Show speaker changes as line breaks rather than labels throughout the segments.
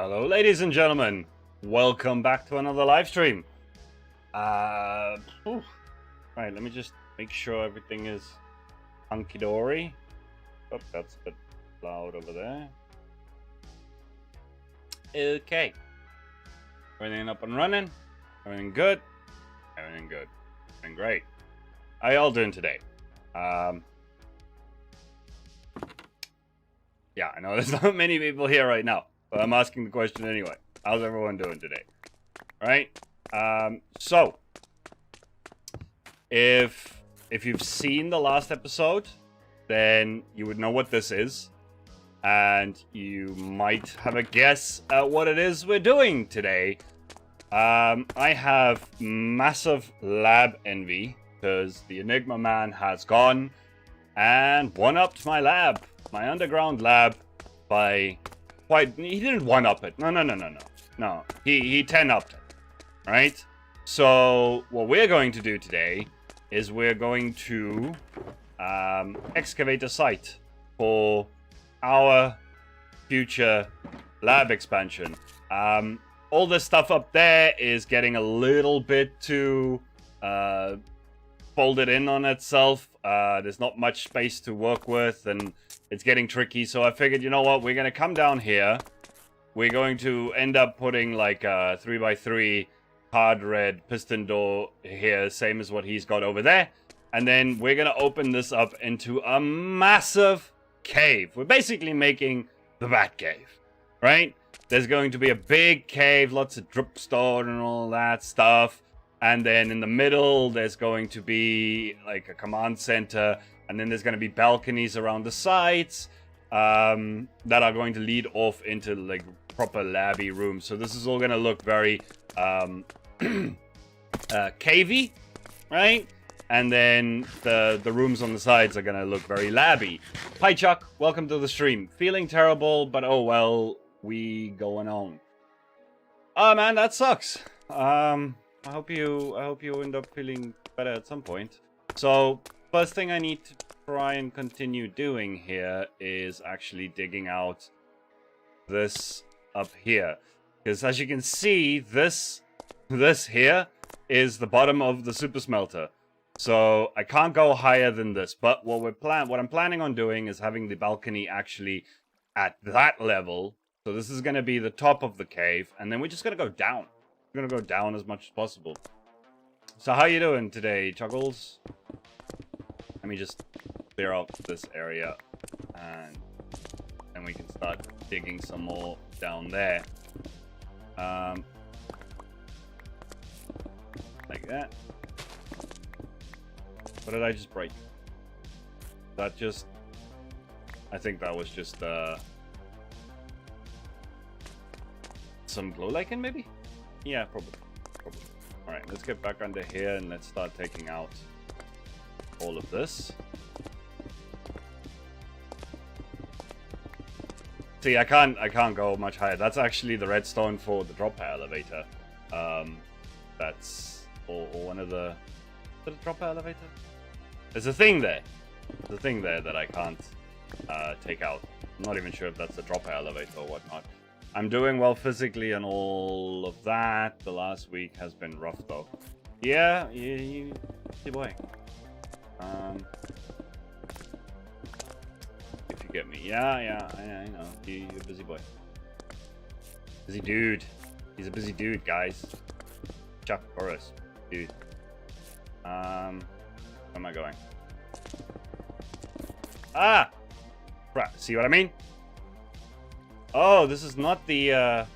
Hello, ladies and gentlemen. Welcome back to another live stream. Right, let me just make sure everything is hunky-dory. Oh, that's a bit loud over there. Okay. Everything up and running. Everything good. Everything good. Everything great. How y'all doing today? Yeah, I know there's not many people here right now, but I'm asking the question anyway. How's everyone doing today? Right? So, if you've seen the last episode, then you would know what this is. And you might have a guess at what it is we're doing today. I have massive lab envy because the Enigma man has gone and one-upped my lab, my underground lab, by quite. He didn't one-up it. No. He 10-upped it. Right? So what we're going to do today is we're going to excavate a site for our future lab expansion. All this stuff up there is getting a little bit too folded in on itself. There's not much space to work with, and it's getting tricky. So I figured, you know what? We're going to come down here. We're going to end up putting like a 3x3 hard red piston door here, same as what he's got over there. And then we're going to open this up into a massive cave. We're basically making the Bat Cave, right? There's going to be a big cave, lots of dripstone and all that stuff. And then in the middle, there's going to be like a command center. And then there's going to be balconies around the sides that are going to lead off into like proper labby rooms. So this is all going to look very cavey, right? And then the rooms on the sides are going to look very labby. Hi, Chuck. Welcome to the stream. Feeling terrible, but oh well, we going on. Oh, man, that sucks. I hope you end up feeling better at some point. So, first thing I need to try and continue doing here is actually digging out this up here. Because as you can see, this here is the bottom of the super smelter. So I can't go higher than this, but what I'm planning on doing is having the balcony actually at that level. So this is going to be the top of the cave, and then we're just going to go down. We're going to go down as much as possible. So how you doing today, Chuggles? Let me just clear out this area, and then we can start digging some more down there. Like that. What did I just break? That just... I think that was just, some glow lichen, maybe? Yeah, probably. Alright, let's get back under here and let's start taking out all of this. See, I can't go much higher. That's actually the redstone for the drop elevator. That's... Or one of the... Is it a drop elevator? There's a thing there. There's a thing there that I can't take out. I'm not even sure if that's a dropper elevator or whatnot. I'm doing well physically and all of that. The last week has been rough though. Yeah, you boy. If you get me. Yeah, I know. You're a busy boy. Busy dude. He's a busy dude, guys. Chuck Boris. Dude. Where am I going? Ah! Crap, see what I mean? Oh, this is not the,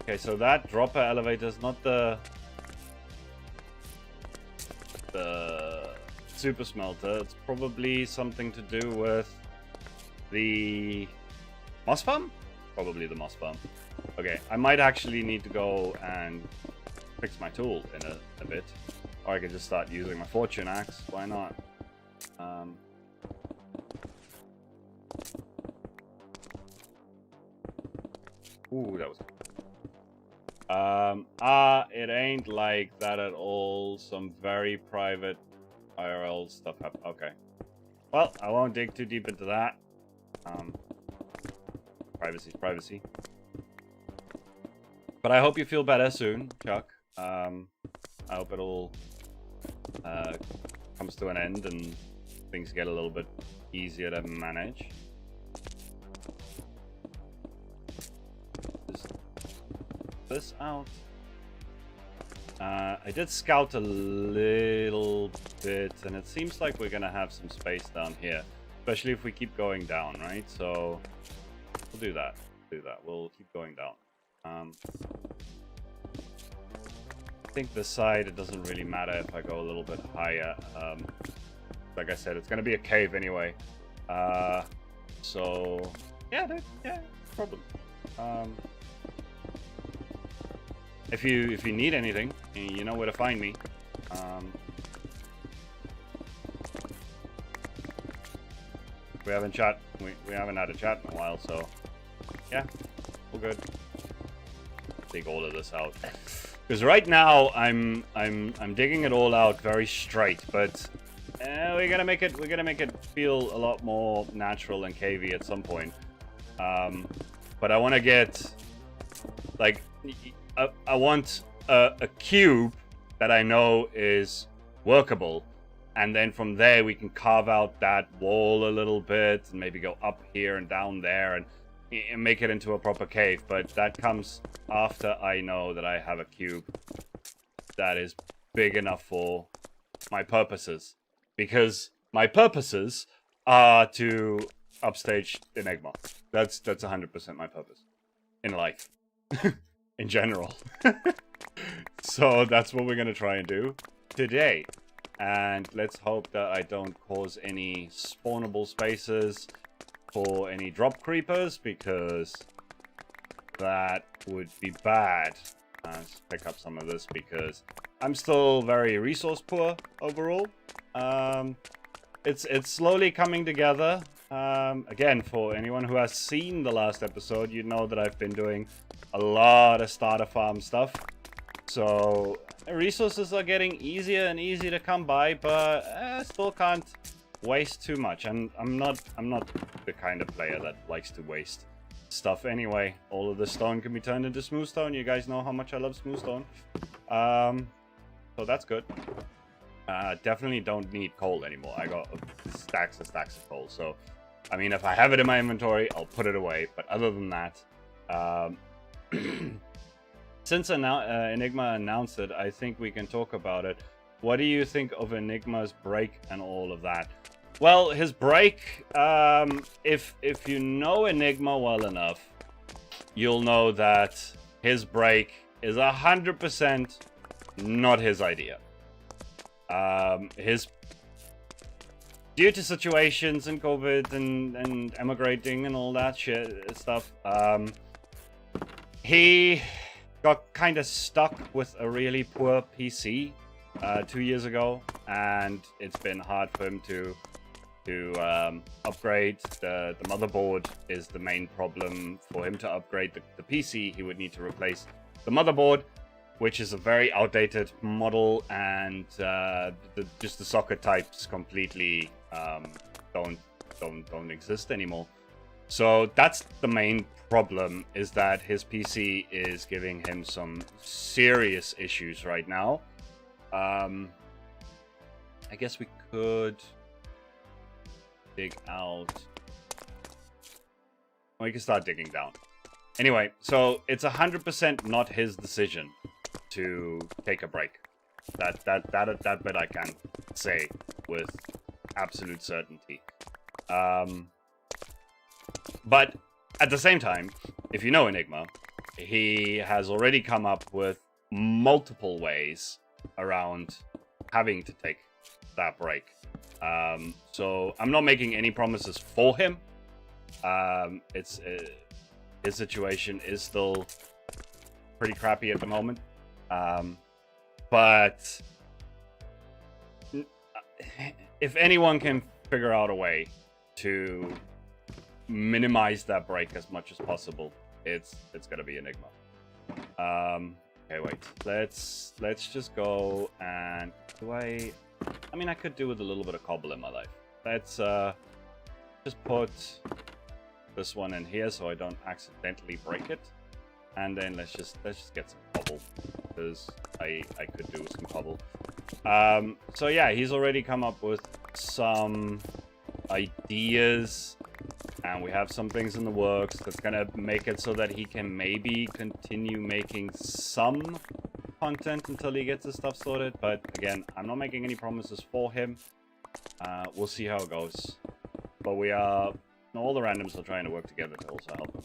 Okay, so that dropper elevator is not the super smelter. It's probably something to do with the moss farm? Probably the moss farm. Okay, I might actually need to go and fix my tool in a bit. Or I could just start using my fortune axe. Why not? Ooh, that was... it ain't like that at all. Some very private IRL stuff happened. Okay. Well, I won't dig too deep into that. Privacy's privacy. But I hope you feel better soon, Chuck. I hope it all comes to an end and things get a little bit easier to manage. Is this out? I did scout a little bit, and it seems like we're gonna have some space down here, especially if we keep going down, right? So we'll do that. We'll keep going down. I think this side, it doesn't really matter if I go a little bit higher. Like I said, it's gonna be a cave anyway. So yeah, no problem. If you need anything, you know where to find me. We haven't had a chat in a while, so yeah, we're good. Dig all of this out, because right now I'm digging it all out very straight, but we're gonna make it feel a lot more natural and cavey at some point. But I want to get like I want a cube that I know is workable, and then from there we can carve out that wall a little bit and maybe go up here and down there and make it into a proper cave. But that comes after I know that I have a cube that is big enough for my purposes, because my purposes are to upstage Enigma. That's 100% my purpose in life. In general. So that's what we're gonna try and do today, and let's hope that I don't cause any spawnable spaces for any drop creepers, because that would be bad. Let's pick up some of this because I'm still very resource poor overall. It's slowly coming together. Again, for anyone who has seen the last episode, you know that I've been doing a lot of starter farm stuff. So resources are getting easier and easier to come by, but I still can't waste too much. And I'm not the kind of player that likes to waste stuff anyway. All of the stone can be turned into smooth stone. You guys know how much I love smooth stone. So that's good. Definitely don't need coal anymore. I got stacks and stacks of coal. So, I mean, if I have it in my inventory, I'll put it away. But other than that, since Enigma announced it, I think we can talk about it. What do you think of Enigma's break and all of that? Well, his break, if you know Enigma well enough, you'll know that his break is 100% not his idea. Due to situations and COVID and emigrating and all that stuff, he got kind of stuck with a really poor PC 2 years ago, and it's been hard for him to upgrade. The motherboard is the main problem. For him to upgrade the PC, he would need to replace the motherboard, which is a very outdated model, and just the socket types completely don't exist anymore. So that's the main problem, is that his PC is giving him some serious issues right now. I guess we could dig out. We can start digging down. Anyway, so it's 100% not his decision to take a break. That bit I can say with absolute certainty. But at the same time, if you know Enigma, he has already come up with multiple ways around having to take that break. So I'm not making any promises for him. His situation is still pretty crappy at the moment. But if anyone can figure out a way to minimize that break as much as possible, it's gonna be Enigma. Okay, wait. Let's just go and I mean, I could do with a little bit of cobble in my life. Let's just put this one in here so I don't accidentally break it. And then let's just get some cobble, because I could do with some cobble. So yeah, he's already come up with some ideas, and we have some things in the works that's gonna make it so that he can maybe continue making some content until he gets his stuff sorted. But again, I'm not making any promises for him. We'll see how it goes. But we are, all the randoms are trying to work together to also help him.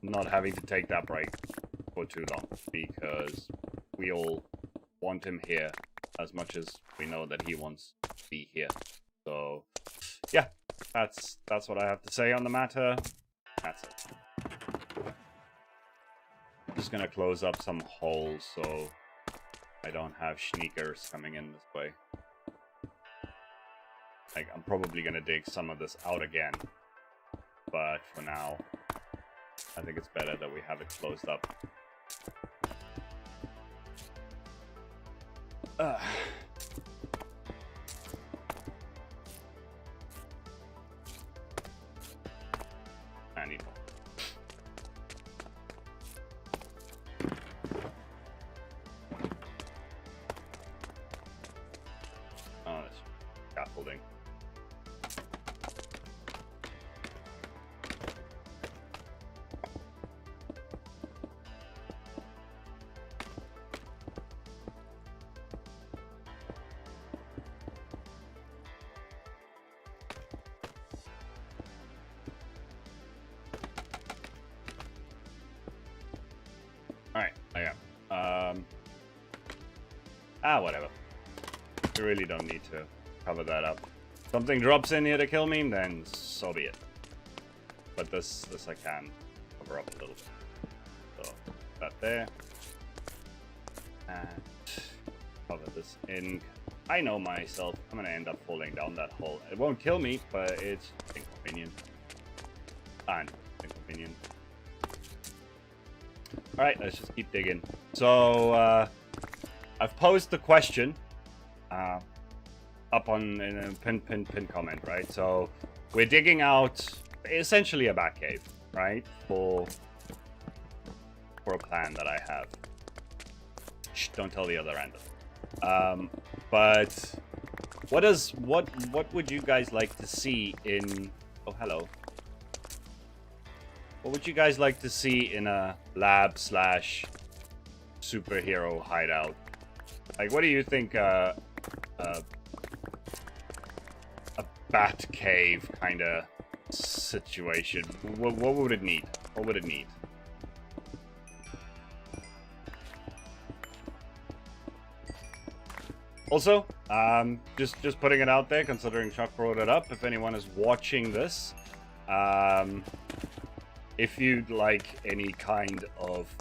Not having to take that break for too long, because we all want him here as much as we know that he wants to be here. So yeah, that's what I have to say on the matter. That's it. I'm just gonna close up some holes so I don't have sneakers coming in this way. Like, I'm probably gonna dig some of this out again, but for now I think it's better that we have it closed up. I need more. Oh, that's scaffolding. Alright, whatever. We really don't need to cover that up. Something drops in here to kill me, then so be it. But this I can cover up a little bit. So, that there. And cover this in. I know myself, I'm gonna end up falling down that hole. It won't kill me, but it's inconvenient. And inconvenient. Alright, let's just keep digging. So, I've posed the question up on in a pin comment, right? So, we're digging out essentially a bat cave, right? For a plan that I have. Shh, don't tell the other random. But what would you guys like to see in... Oh, hello. What would you guys like to see in a lab / superhero hideout? Like, what do you think a bat cave kind of situation? What would it need? What would it need? Also, just putting it out there, considering Chuck brought it up. If anyone is watching this, if you'd like any kind of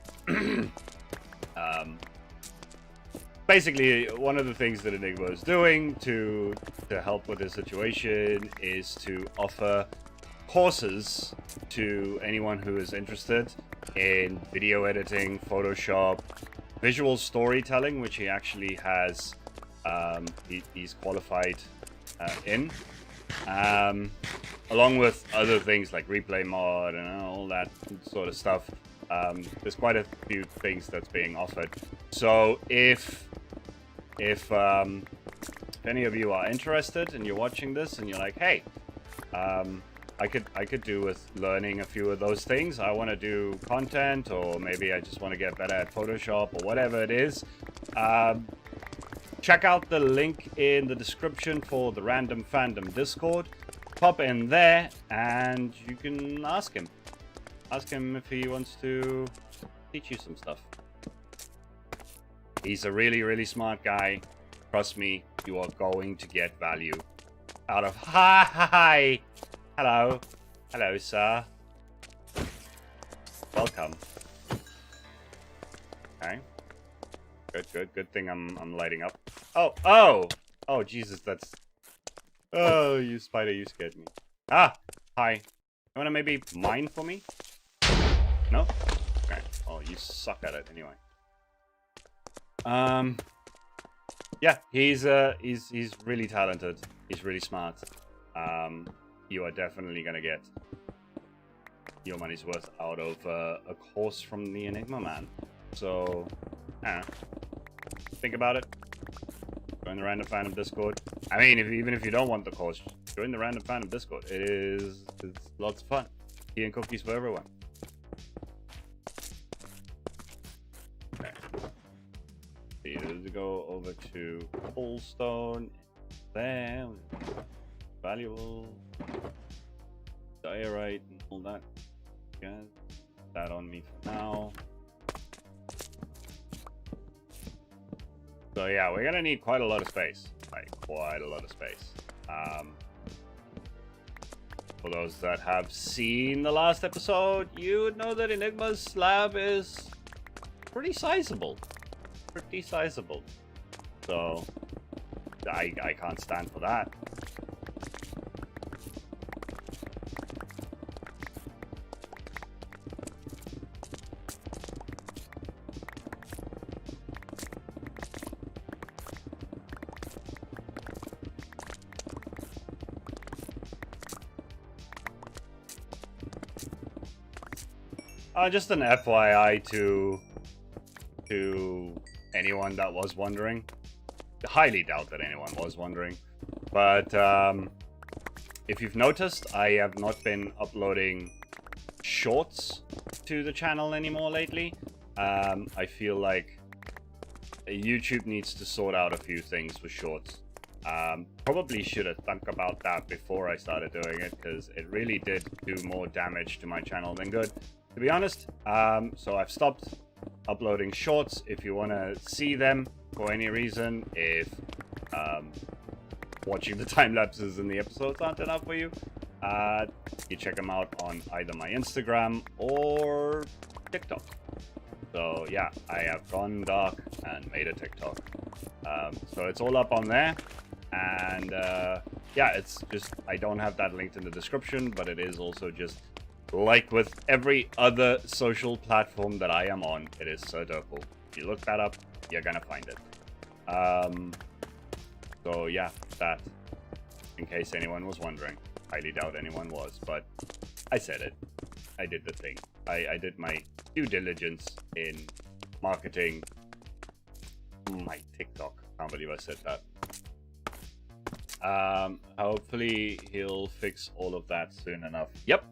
basically, one of the things that Enigma is doing to help with this situation is to offer courses to anyone who is interested in video editing, Photoshop, visual storytelling, which he actually has, he's qualified in, along with other things like replay mod and all that sort of stuff. There's quite a few things that's being offered. So if any of you are interested and you're watching this and you're like, hey, I could do with learning a few of those things. I want to do content, or maybe I just want to get better at Photoshop, or whatever it is. Check out the link in the description for the Random Fandom Discord. Pop in there and you can ask him. Ask him if he wants to teach you some stuff. He's a really, really smart guy. Trust me, you are going to get value out of... Hi! Hello. Hello, sir. Welcome. Okay. Good thing I'm lighting up. Oh, Jesus, that's... Oh, you spider, you scared me. Ah, hi. You wanna maybe mine for me? No? Okay. Oh, you suck at it anyway. Yeah, he's really talented. He's really smart. You are definitely gonna get your money's worth out of a course from the Enigma man. So, I don't know. Think about it. Join the Random Fandom Discord. I mean, even if you don't want the course, join the Random Fandom Discord. It's lots of fun. Tea and cookies for everyone. Okay. You need to go over to Cobblestone. There. Valuable. Diorite and all that. Yeah. That on me for now. So yeah, we're gonna need quite a lot of space. Like, quite a lot of space. For those that have seen the last episode, you would know that Enigma's lab is pretty sizable. Pretty sizable. So, I can't stand for that. Just an FYI to anyone that was wondering. I highly doubt that anyone was wondering. But if you've noticed, I have not been uploading shorts to the channel anymore lately. I feel like YouTube needs to sort out a few things with shorts. Probably should have thought about that before I started doing it, because it really did do more damage to my channel than good, to be honest. So I've stopped uploading shorts. If you want to see them for any reason, if watching the time lapses in the episodes aren't enough for you, you check them out on either my Instagram or TikTok. So yeah, I have gone dark and made a TikTok. So it's all up on there. And yeah, it's just, I don't have that linked in the description, but it is also just like with every other social platform that I am on, it is Sir Derpol. If you look that up, you're gonna find it. So yeah, that, in case anyone was wondering. Highly doubt anyone was, but I said it. I did the thing. I did my due diligence in marketing my TikTok. Can't believe I said that. Hopefully he'll fix all of that soon enough. Yep.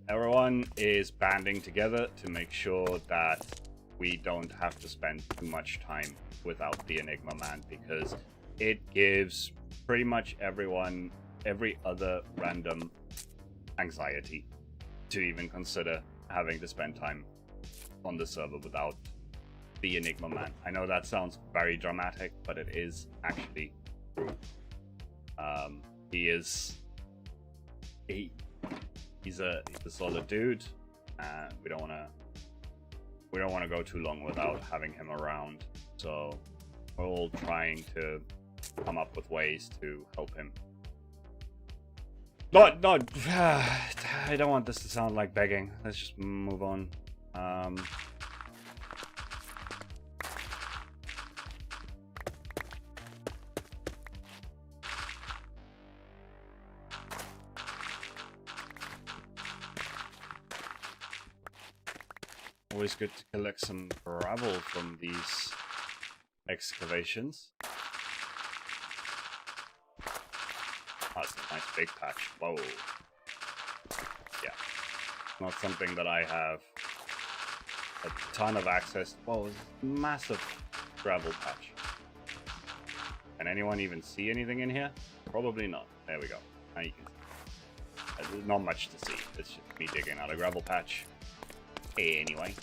Everyone is banding together to make sure that we don't have to spend too much time without the Enigma man, because it gives pretty much everyone, every other random, anxiety to even consider having to spend time on the server without the Enigma man. I know that sounds very dramatic, but it is actually true. He's a solid dude, and we don't want to go too long without having him around. So we're all trying to come up with ways to help him. Not I don't want this to sound like begging. Let's just move on. Always good to collect some gravel from these excavations. That's a nice big patch. Whoa. Yeah. Not something that I have a ton of access. Whoa, it's a massive gravel patch. Can anyone even see anything in here? Probably not. There we go. Now you can see. There's not much to see. It's just me digging out a gravel patch. Anyway.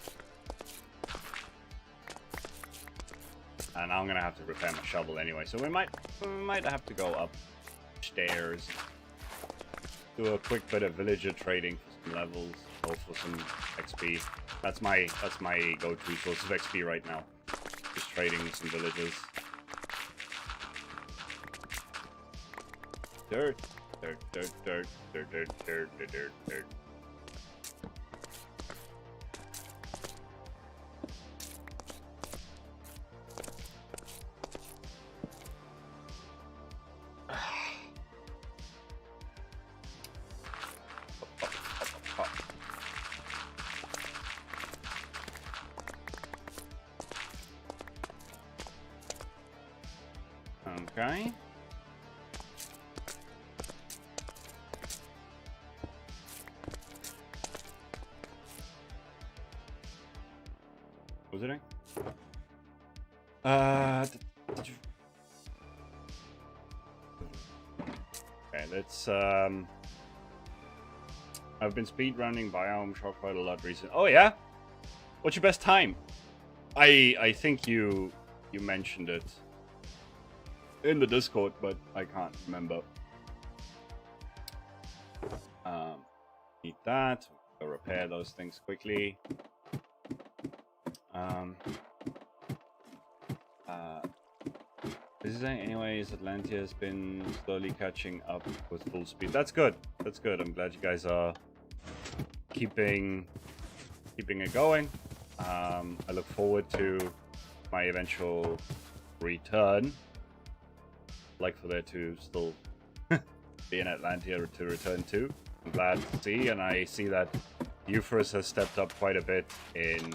And I'm gonna have to repair my shovel anyway, so we might have to go upstairs, do a quick bit of villager trading for some levels, or for some XP. That's my go-to source of XP right now. Just trading with some villagers. Dirt. Okay. What was it doing? Did you... Okay, let's I've been speedrunning Biome Shock quite a lot recently. Oh yeah? What's your best time? I think you mentioned it in the Discord, but I can't remember. Need that. Go repair those things quickly. This is anyways, Atlantia has been slowly catching up with full speed. That's good. That's good. I'm glad you guys are keeping it going. I look forward to my eventual return. Like for there to still be in Atlantia to return to. I'm glad to see, and I see that Euphorus has stepped up quite a bit in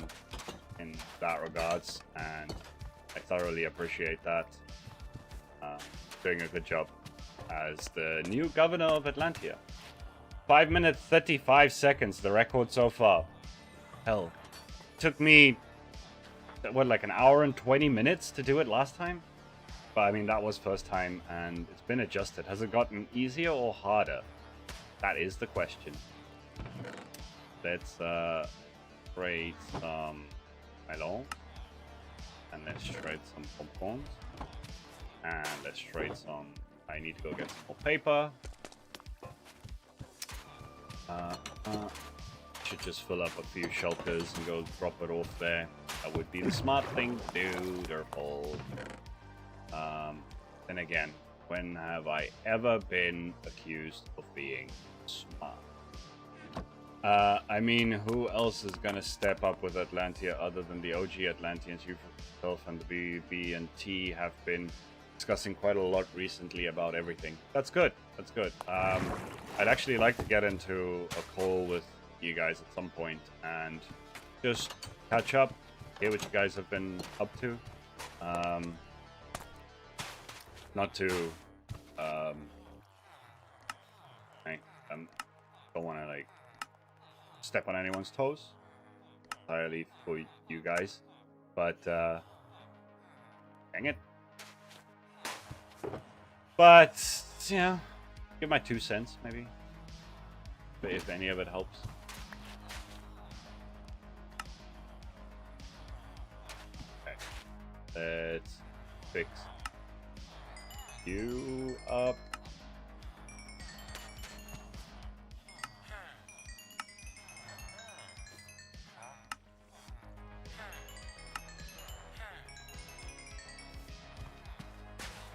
that regards, and I thoroughly appreciate that. Doing a good job as the new governor of Atlantia. 5 minutes 35 seconds, the record so far. Hell, took me what, like an hour and 20 minutes to do it last time? But I mean, that was first time, and it's been adjusted. Has it gotten easier or harder? That is the question. Let's trade some melon, and let's trade some pompons, and let's trade some. I need to go get some more paper. Should just fill up a few shelters and go drop it off there. That would be the smart thing to do, Derpol. Then again, when have I ever been accused of being smart? I mean, who else is gonna step up with Atlantia other than the OG Atlanteans? You yourself and the BB and T have been discussing quite a lot recently about everything. That's good. That's good. I'd actually like to get into a call with you guys at some point and just catch up, hear what you guys have been up to. Not to, I don't want to like step on anyone's toes entirely for you guys, but dang it. But yeah, give my 2 cents maybe, if any of it helps. Okay, let's fix you up.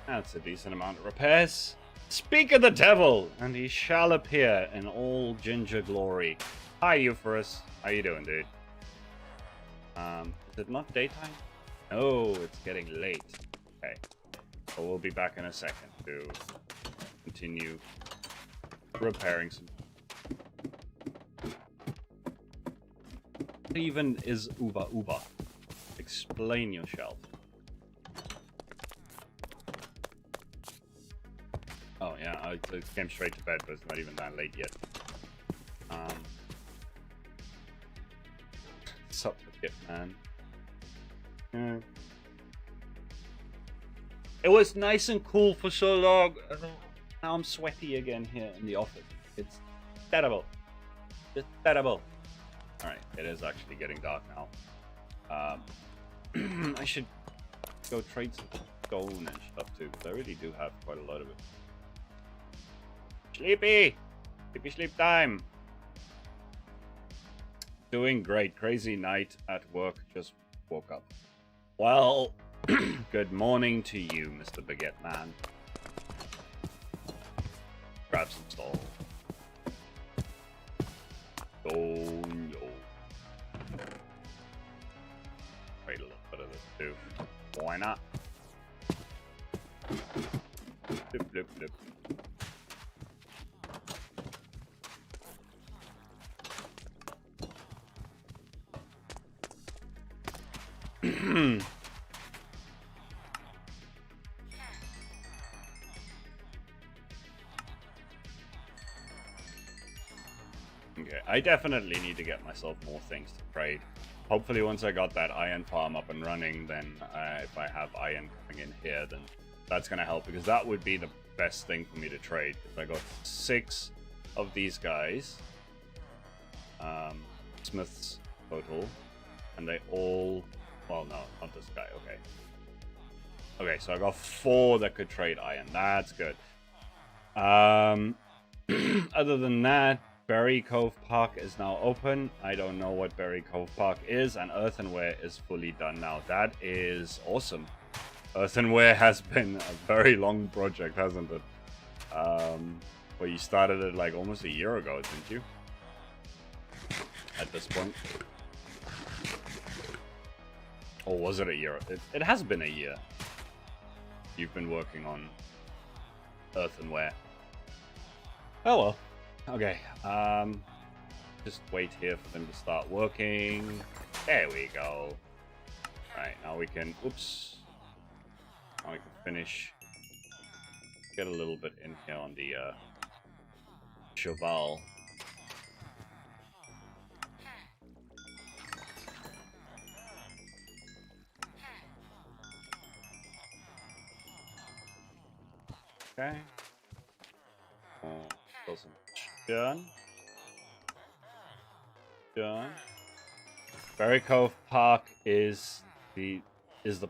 That's a decent amount of repairs. Speak of the devil, and he shall appear in all ginger glory. Hi, Euphorus. How you doing, dude? Is it not daytime? No, it's getting late. Okay. But we'll be back in a second to continue repairing some. What even is Uba Uba? Explain yourself. Oh yeah, I came straight to bed, but it's not even that late yet. Sup with it, man. Yeah. It was nice and cool for so long. Now I'm sweaty again here in the office. It's terrible. It's terrible. Alright, it is actually getting dark now. I should go trade some stone and stuff too, because I really do have quite a lot of it. Sleepy! Sleepy sleep time! Doing great. Crazy night at work. Just woke up. Well, good morning to you, Mr. Baguette Man. Grab some stone. Stone, yo. Wait a little bit of this too. Why not? Blip, blip, blip. I definitely need to get myself more things to trade. Hopefully once I got that iron farm up and running, then if I have iron coming in here, then that's going to help, because that would be the best thing for me to trade. If I got 6 of these guys, smiths total, and they all, well, no, not this guy, okay. Okay, so I got 4 that could trade iron. That's good. Other than that, Berry Cove Park is now open. I don't know what Berry Cove Park is, and Earthenware is fully done now. That is awesome. Earthenware has been a very long project, hasn't it? Well, you started it like almost a year ago, didn't you? At this point. Or was it a year? It has been a year. You've been working on Earthenware. Oh well. Okay. Just wait here for them to start working. There we go. Right, now we can... Oops. Now we can finish. Get a little bit in here on the cheval. Okay. Done. Done. Berry Cove Park is the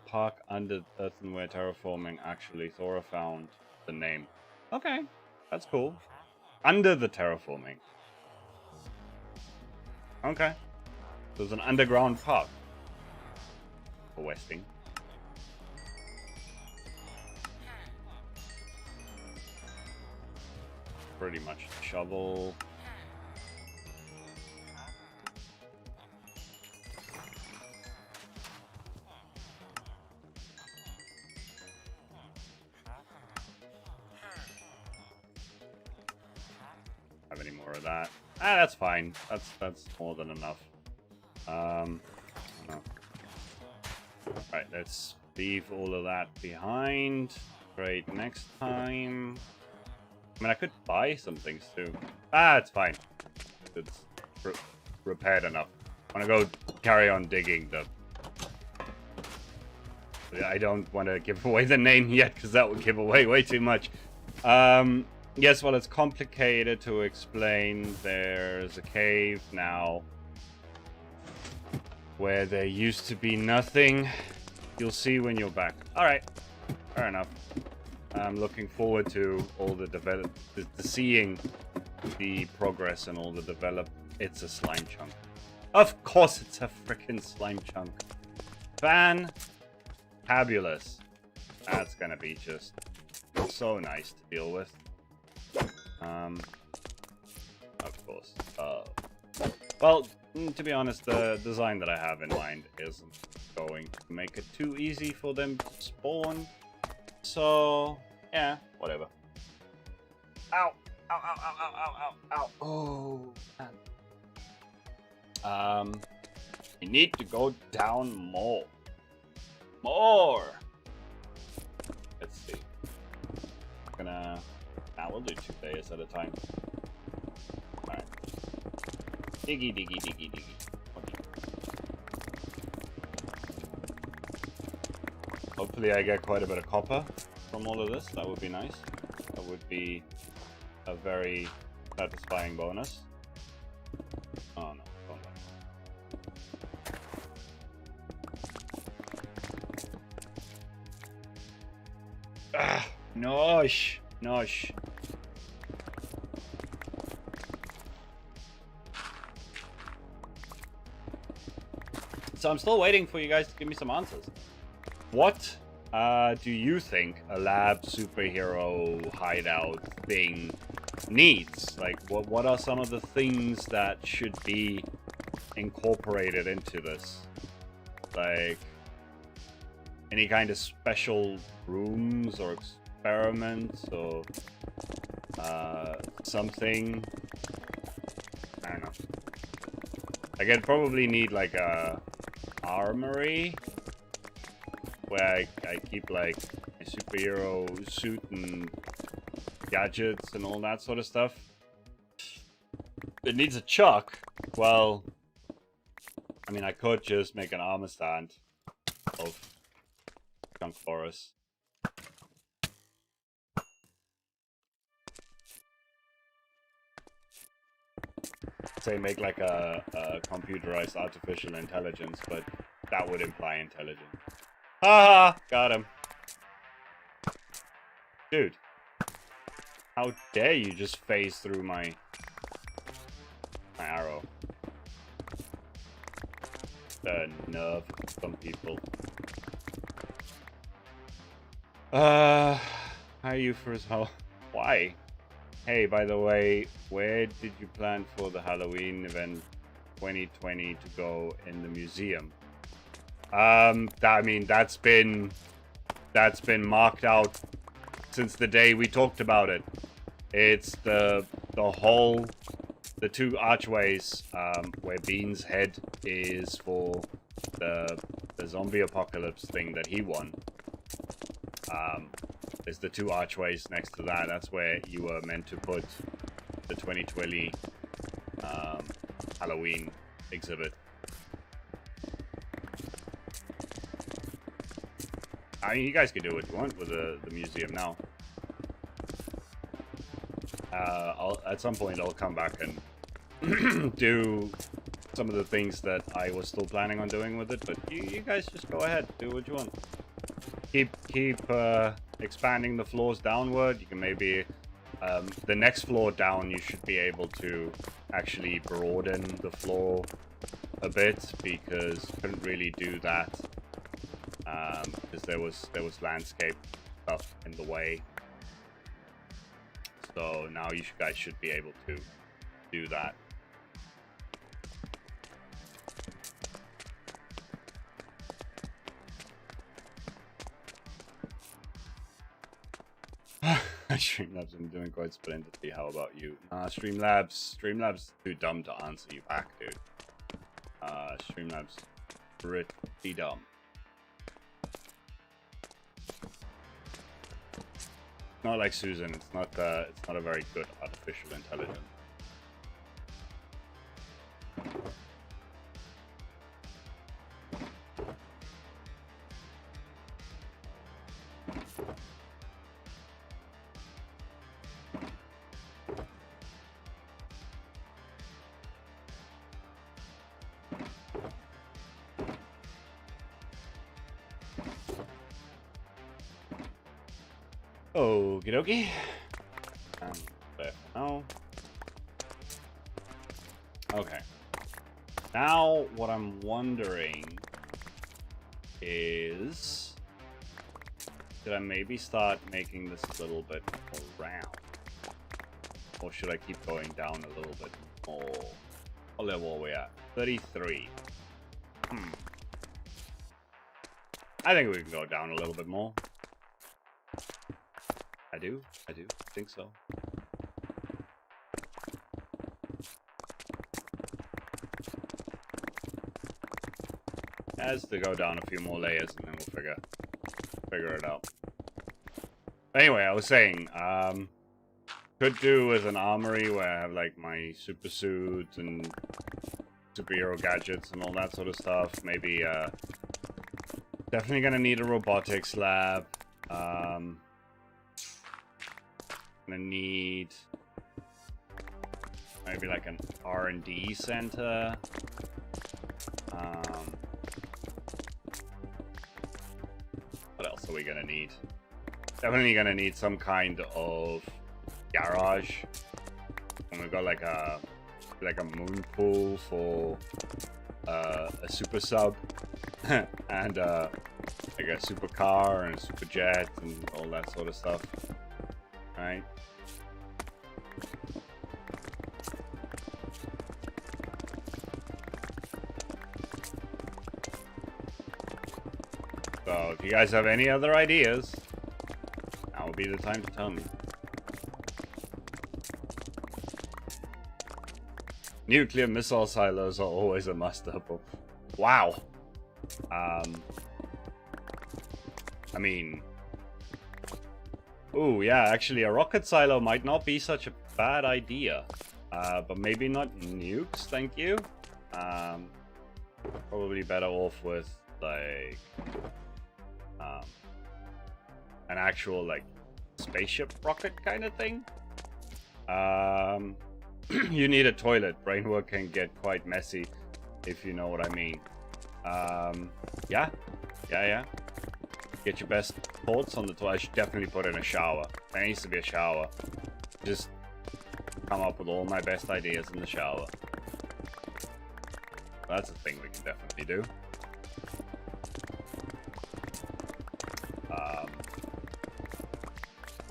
park under Earthenware Terraforming. Actually, Thora found the name. Okay, that's cool. Under the terraforming. Okay. There's an underground park for Westing. Pretty much shovel. Have any more of that? Ah, that's fine. That's more than enough. No. Right, let's leave all of that behind. Great, next time. I mean, I could buy some things too. Ah, it's fine. It's repaired enough. I'm gonna go carry on digging the... I don't want to give away the name yet, because that would give away way too much. Yes, well, it's complicated to explain. There's a cave now where there used to be nothing. You'll see when you're back. Alright, fair enough. I'm looking forward to all the seeing the progress and all the develop. It's a slime chunk. Of course it's a freaking slime chunk. Fantabulous. That's gonna be just so nice to deal with. Of course. Well, to be honest, the design that I have in mind isn't going to make it too easy for them to spawn. So, yeah, whatever. Ow! Ow, ow, ow, ow, ow, ow, ow. Oh, man. I need to go down more. More! Let's see. I'm gonna... Nah, we'll do 2 layers at a time. Alright. Diggy, diggy, diggy, diggy. Okay. Hopefully I get quite a bit of copper from all of this. That would be nice. That would be a very satisfying bonus. Oh no, don't worry. Ah, nosh, nosh. So I'm still waiting for you guys to give me some answers. What do you think a lab superhero hideout thing needs? Like, what are some of the things that should be incorporated into this? Like, any kind of special rooms or experiments or something? I don't know. Like, I'd probably need like a armory where I keep like a superhero suit and gadgets and all that sort of stuff. It needs a chuck. Well, I mean, I could just make an armor stand of junk forest. Say make like a computerized artificial intelligence, but that would imply intelligence. Ah, got him. Dude, how dare you just phase through my arrow? The nerve of some people. How are you for as well? Why? Hey, by the way, where did you plan for the Halloween event 2020 to go in the museum? I mean, that's been marked out since the day we talked about it. It's the two archways where Bean's head is for the zombie apocalypse thing that he won. There's the two archways next to that. That's where you were meant to put the 2020 Halloween exhibit. I mean, you guys can do what you want with the museum now. At some point, I'll come back and do some of the things that I was still planning on doing with it. But you guys just go ahead, do what you want. Keep expanding the floors downward. You can maybe the next floor down. You should be able to actually broaden the floor a bit, because couldn't really do that because there was landscape stuff in the way. So now you guys should be able to do that. Streamlabs been doing quite splendidly. How about you? Streamlabs too dumb to answer you back, dude. Streamlabs pretty dumb. Not like Susan. It's not a very good artificial intelligence. Okie dokie. There for now. Okay. Now, what I'm wondering is, should I maybe start making this a little bit more round? Or should I keep going down a little bit more? What level are we at? 33. I think we can go down a little bit more. I do think so. Has to go down a few more layers and then we'll figure it out. Anyway, I was saying, could do with an armory where I have like my super suit and superhero gadgets and all that sort of stuff. Maybe definitely gonna need a robotics lab. Gonna need maybe like an R&D center. What else are we gonna need? Definitely gonna need some kind of garage. And we've got like a moon pool for a super sub and like a super car and a super jet and all that sort of stuff. Right. So if you guys have any other ideas, now would be the time to tell me. Nuclear missile silos are always a must-double. Wow. I mean, ooh, yeah, actually, a rocket silo might not be such a bad idea. But maybe not nukes, thank you. Probably better off with like an actual like spaceship rocket kind of thing. You need a toilet. Brainwork can get quite messy, if you know what I mean. Yeah. Get your best thoughts on the toilet. I should definitely put in a shower. There needs to be a shower. Just come up with all my best ideas in the shower. That's a thing we can definitely do.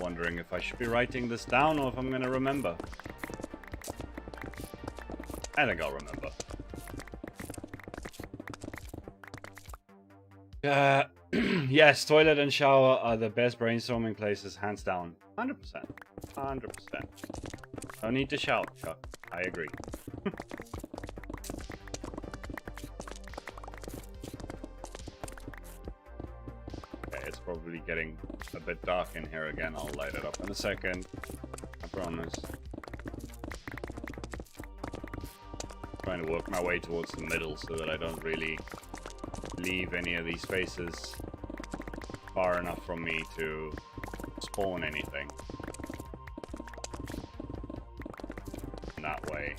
Wondering if I should be writing this down or if I'm going to remember. I think I'll remember. Yes, toilet and shower are the best brainstorming places, hands down. 100%. 100%. No need to shout, Chuck. I agree. Okay, it's probably getting a bit dark in here again. I'll light it up in a second. I promise. Trying to work my way towards the middle so that I don't really leave any of these spaces far enough from me to spawn anything. And that way,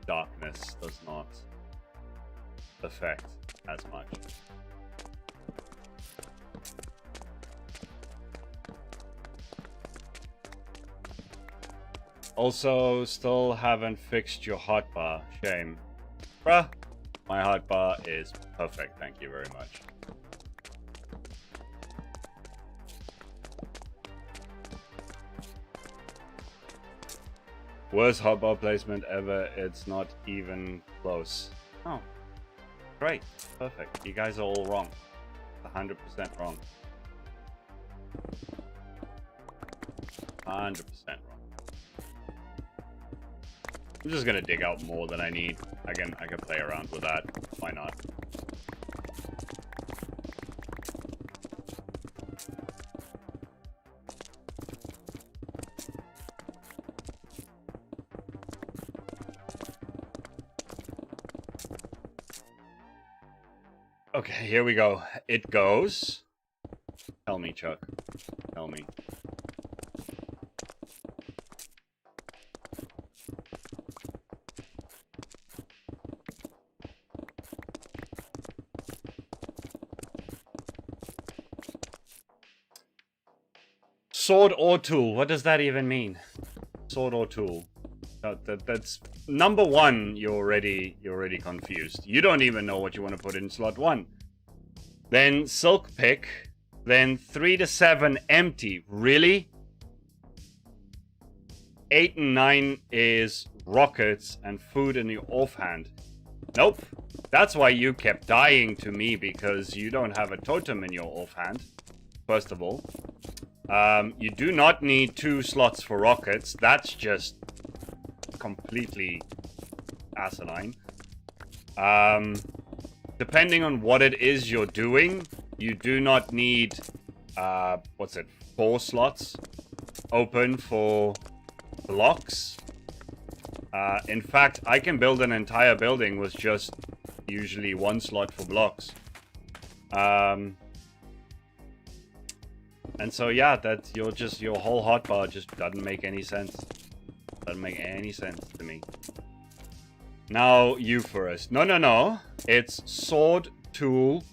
darkness does not affect as much. Also, still haven't fixed your hotbar. Shame. Bruh. My hotbar is perfect, thank you very much. Worst hotbar placement ever, it's not even close. Oh. Great. Perfect. You guys are all wrong. 100% wrong. 100% wrong. I'm just gonna dig out more than I need. I can play around with that. Why not? Okay, here we go. It goes. Tell me, Chuck. Tell me. Sword or tool? What does that even mean? Sword or tool? That's number one. You're already confused. You don't even know what you want to put in slot 1. Then silk pick. Then 3 to 7 empty. Really? 8 and 9 is rockets and food in the offhand. Nope. That's why you kept dying to me, because you don't have a totem in your offhand. First of all. You do not need 2 slots for rockets. That's just completely asinine. Depending on what it is you're doing, you do not need, 4 slots open for blocks. In fact, I can build an entire building with just usually 1 slot for blocks. And so yeah, that your whole hotbar just doesn't make any sense. Doesn't make any sense to me. Now you first. No. It's sword, tool.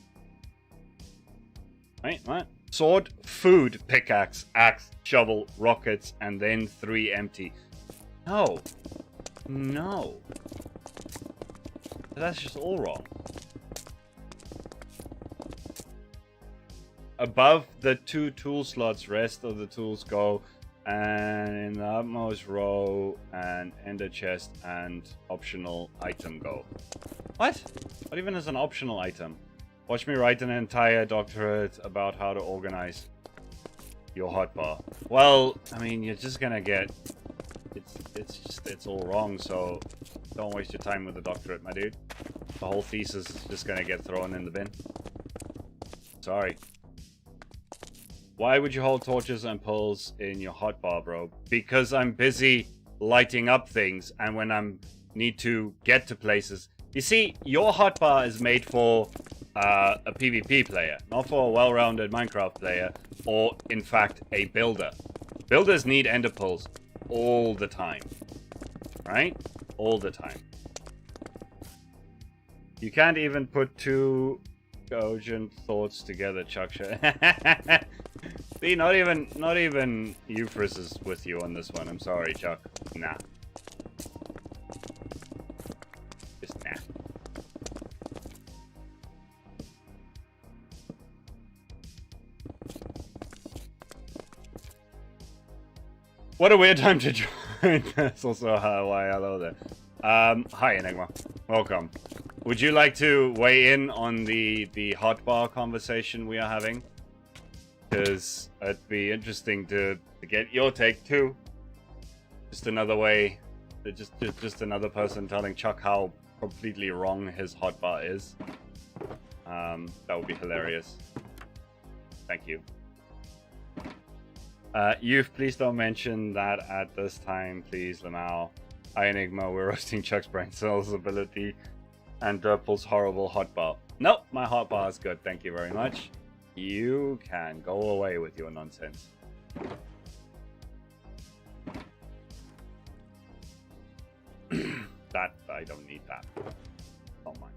Wait, what? Sword, food, pickaxe, axe, shovel, rockets, and then 3 empty. No. No. That's just all wrong. Above the 2 tool slots, rest of the tools go, and in the upmost row, and ender chest and optional item go. What? What even is an optional item? Watch me write an entire doctorate about how to organize your hotbar. Well, I mean, you're just gonna get... It's all wrong, so don't waste your time with the doctorate, my dude. The whole thesis is just gonna get thrown in the bin. Sorry. Why would you hold torches and poles in your hotbar, bro? Because I'm busy lighting up things and when I need to get to places. You see, your hotbar is made for a PvP player, not for a well-rounded Minecraft player, or in fact a builder. Builders need ender pearls all the time, right? All the time. You can't even put two cogent thoughts together, Chuck. See, not even Euphrasis is with you on this one. I'm sorry, Chuck. Nah. Just nah. What a weird time to join. That's also why hello there. Hi Enigma. Welcome. Would you like to weigh in on the hotbar conversation we are having? Because it'd be interesting to get your take too. Just another way, just another person telling Chuck how completely wrong his hotbar is. That would be hilarious. Thank you. Youth, please don't mention that at this time, please, Lamau. Hi Enigma, we're roasting Chuck's brain cells ability and Derpol's horrible hotbar. Nope, my hotbar is good, thank you very much. You can go away with your nonsense. That, I don't need that. Oh my.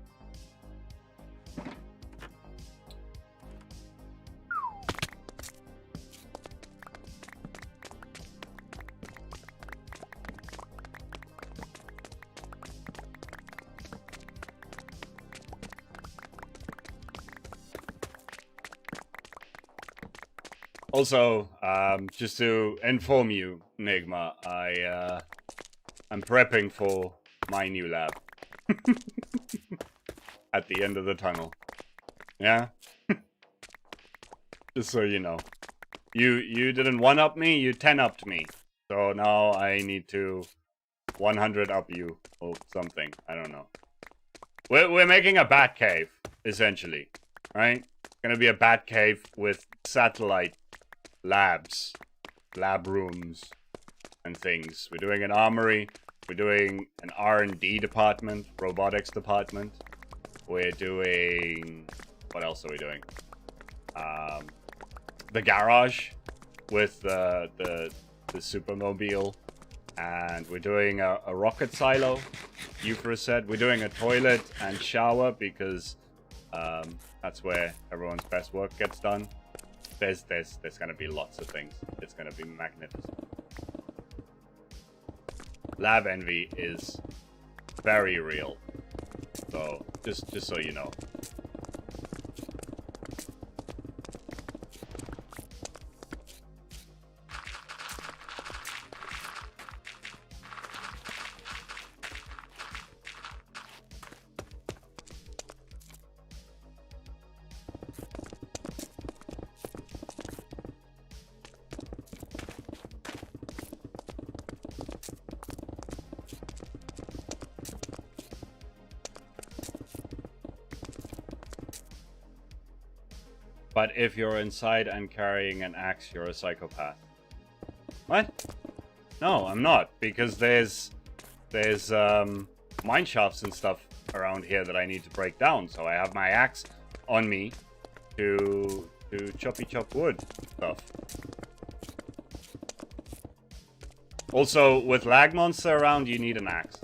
Also, just to inform you, Enigma, I'm prepping for my new lab. At the end of the tunnel. Yeah? Just so you know. You didn't 1-up me, you 10-upped me. So now I need to 100-up you or something. I don't know. We're making a bat cave, essentially. Right? It's gonna be a bat cave with satellite labs, lab rooms, and things. We're doing an armory. We're doing an R&D department, robotics department. We're doing... What else are we doing? The garage with the supermobile. And we're doing a rocket silo, Euphra said. We're doing a toilet and shower because that's where everyone's best work gets done. There's gonna be lots of things. It's gonna be magnificent. Lab envy is very real. So just so you know. But if you're inside and carrying an axe, you're a psychopath. What? No, I'm not, because there's mine shafts and stuff around here that I need to break down. So I have my axe on me to chop wood stuff. Also, with lag monster around, you need an axe.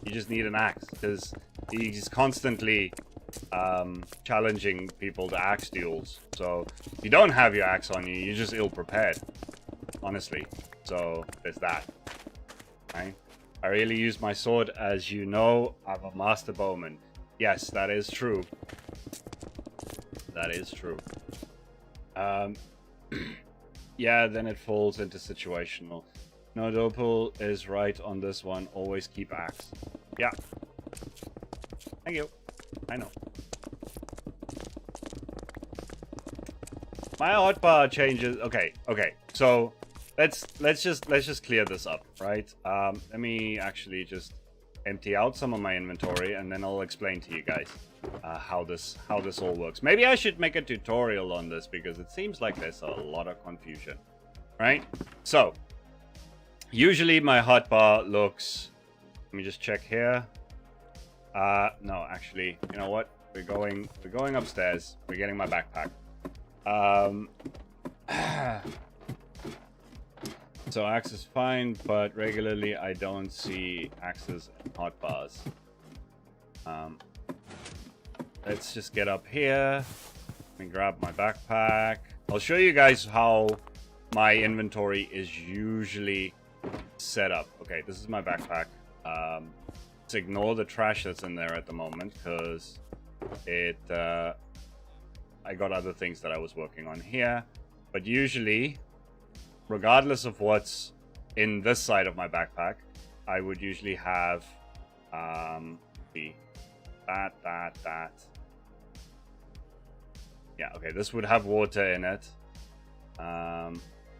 You just need an axe because he's constantly challenging people to axe duels. So if you don't have your axe on you, you're just ill-prepared, honestly. So there's that. Right? I really use my sword, as you know. I'm a master bowman. Yes, that is true. That is true. Yeah, then it falls into situational. No, Derpol is right on this one. Always keep axe. Yeah. Thank you. I know. My hotbar changes. Okay. So let's just clear this up, right? Let me actually just empty out some of my inventory, and then I'll explain to you guys how this all works. Maybe I should make a tutorial on this because it seems like there's a lot of confusion, right? So Usually my hotbar looks... Let me just check here. No, actually, you know what? We're going upstairs. We're getting my backpack. So axe is fine, but regularly I don't see axes and hotbars. Let's just get up here. Let me grab my backpack. I'll show you guys how my inventory is usually set up. Okay, this is my backpack. Let's ignore the trash that's in there at the moment, because I got other things that I was working on here. But usually, regardless of what's in this side of my backpack, I would usually have that. Yeah, okay, this would have water in it.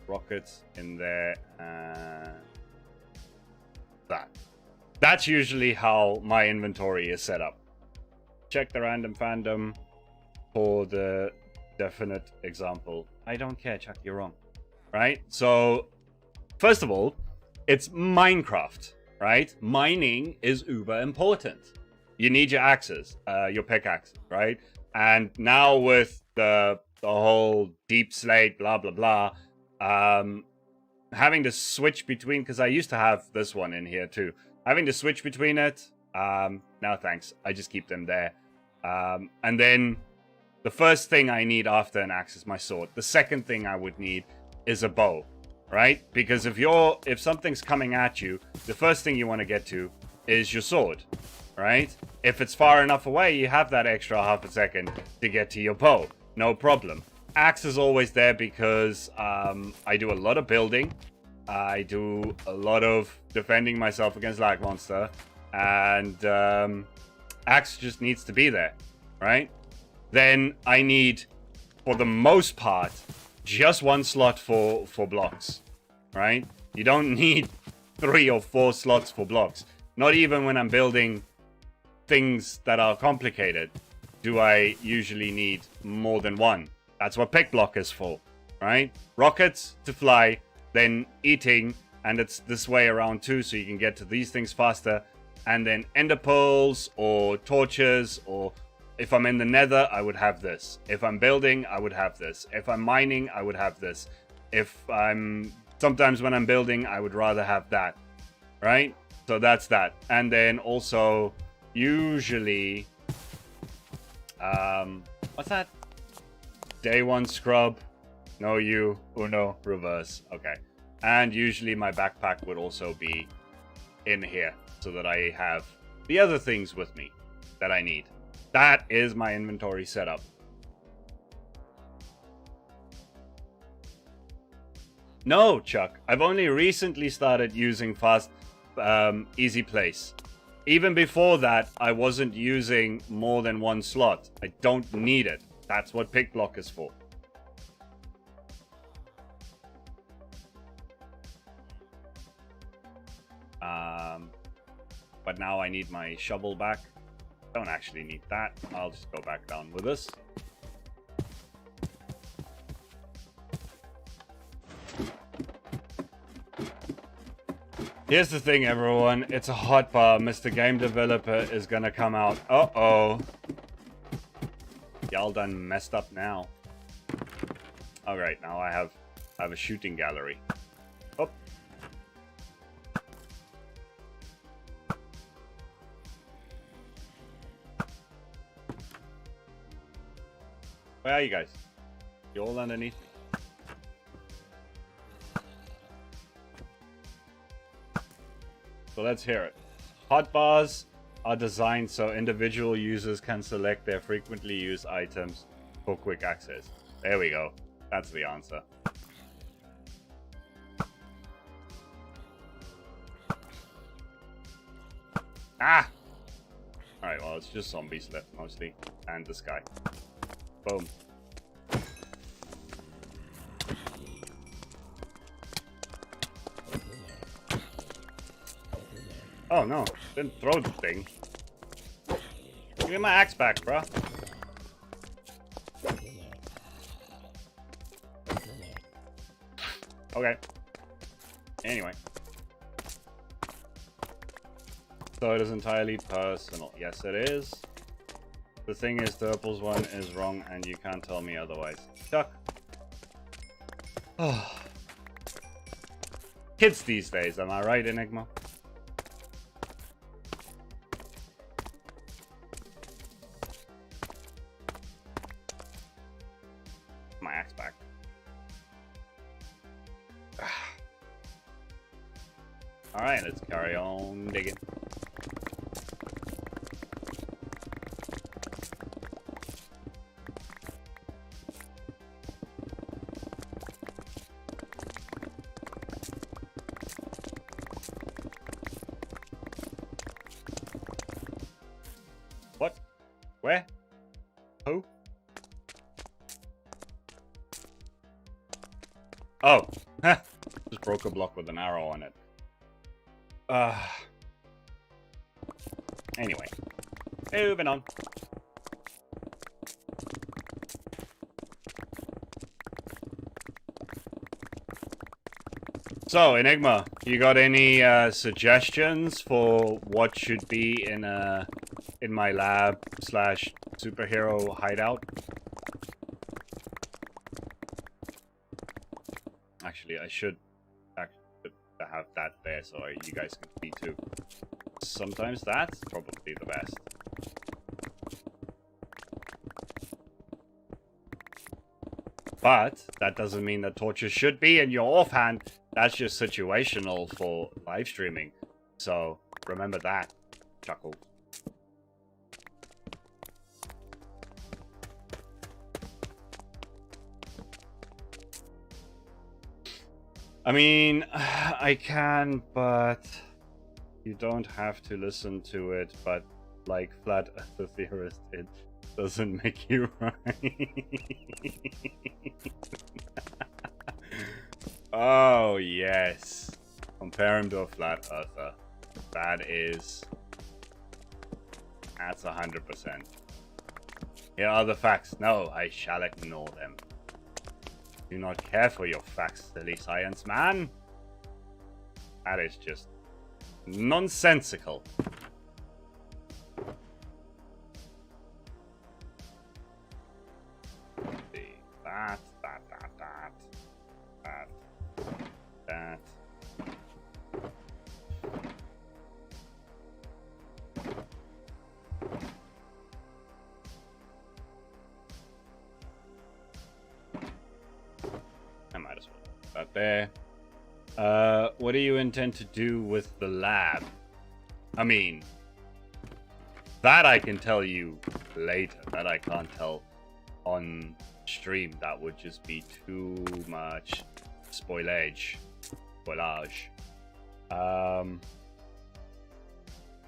Rockets in there, and that. That's usually how my inventory is set up. Check the random fandom for the definite example. I don't care, Chuck, you're wrong. Right? So, first of all, it's Minecraft, right? Mining is uber important. You need your axes, your pickaxes, right? And now with the whole deep slate, blah, blah, blah, having to switch between, because I used to have this one in here too. Having to switch between it, no thanks. I just keep them there. And then the first thing I need after an axe is my sword. The second thing I would need is a bow, right? Because if something's coming at you, the first thing you want to get to is your sword, right? If it's far enough away, you have that extra half a second to get to your bow. No problem. Axe is always there because I do a lot of building. I do a lot of defending myself against lag monster, and axe just needs to be there, right? Then I need, for the most part, just one slot for blocks, right? You don't need 3 or 4 slots for blocks. Not even when I'm building things that are complicated do I usually need more than one. That's what pick block is for, right? Rockets to fly, then eating, and it's this way around too, so you can get to these things faster. And then ender pearls or torches, or if I'm in the nether, I would have this. If I'm building, I would have this. If I'm mining, I would have this. Sometimes when I'm building, I would rather have that, right? So that's that. And then also, usually, what's that? Day 1 scrub. No, you. Uno. Reverse. Okay. And usually my backpack would also be in here, so that I have the other things with me that I need. That is my inventory setup. No, Chuck. I've only recently started using fast, easy place. Even before that, I wasn't using more than one slot. I don't need it. That's what pick block is for. But now I need my shovel back. Don't actually need that. I'll just go back down with this. Here's the thing, everyone. It's a hotbar. Mr. Game Developer is gonna come out. Uh-oh. Y'all done messed up now. Alright, now I have a shooting gallery. Oh. Where are you guys? You all underneath me? So let's hear it. Hotbars are designed so individual users can select their frequently used items for quick access. There we go. That's the answer. Ah! Alright, well, it's just zombies left mostly. And this guy. Boom. Oh no, didn't throw the thing. Give me my axe back, bro. Okay. Anyway. So it is entirely personal. Yes, it is. The thing is, Derpol's one is wrong, and you can't tell me otherwise. Chuck. Oh. Kids these days, am I right, Enigma? My axe back. Alright, let's carry on digging. What? Where? Who? Oh, just broke a block with an arrow on it. Anyway, moving on. So, Enigma, you got any suggestions for what should be in my lab / superhero hideout? Actually, I should have that there so you guys can see too. Sometimes that's probably the best. But that doesn't mean that torches should be in your offhand. That's just situational for live streaming. So remember that, Chuckle. I mean, I can, but you don't have to listen to it. But like Flat Earth Theorist, it doesn't make you right. Oh, yes. Compare him to a Flat Earther. That's 100%. Here are the facts. No, I shall ignore them. Do not care for your facts, silly science man. That is just nonsensical. See, that. I might as well put that there. What do you intend to do with the lab? I mean, that I can tell you later. That I can't tell on stream. That would just be too much spoilage.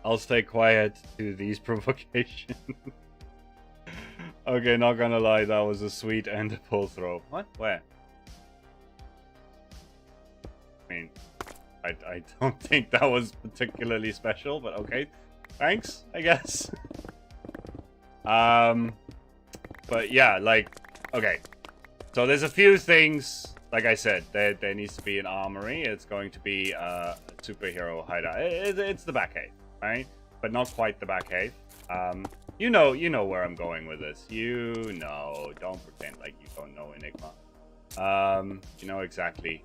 I'll stay quiet to these provocations. Okay, not gonna lie, that was a sweet Enderpol throw. What? Where? I mean, I don't think that was particularly special, but okay. Thanks, I guess. But yeah, like, okay. So there's a few things, like I said, there needs to be an armory. It's going to be a superhero hideout. It's the back cave, right? But not quite the back cave. You know where I'm going with this. You know, don't pretend like you don't know Enigma. You know exactly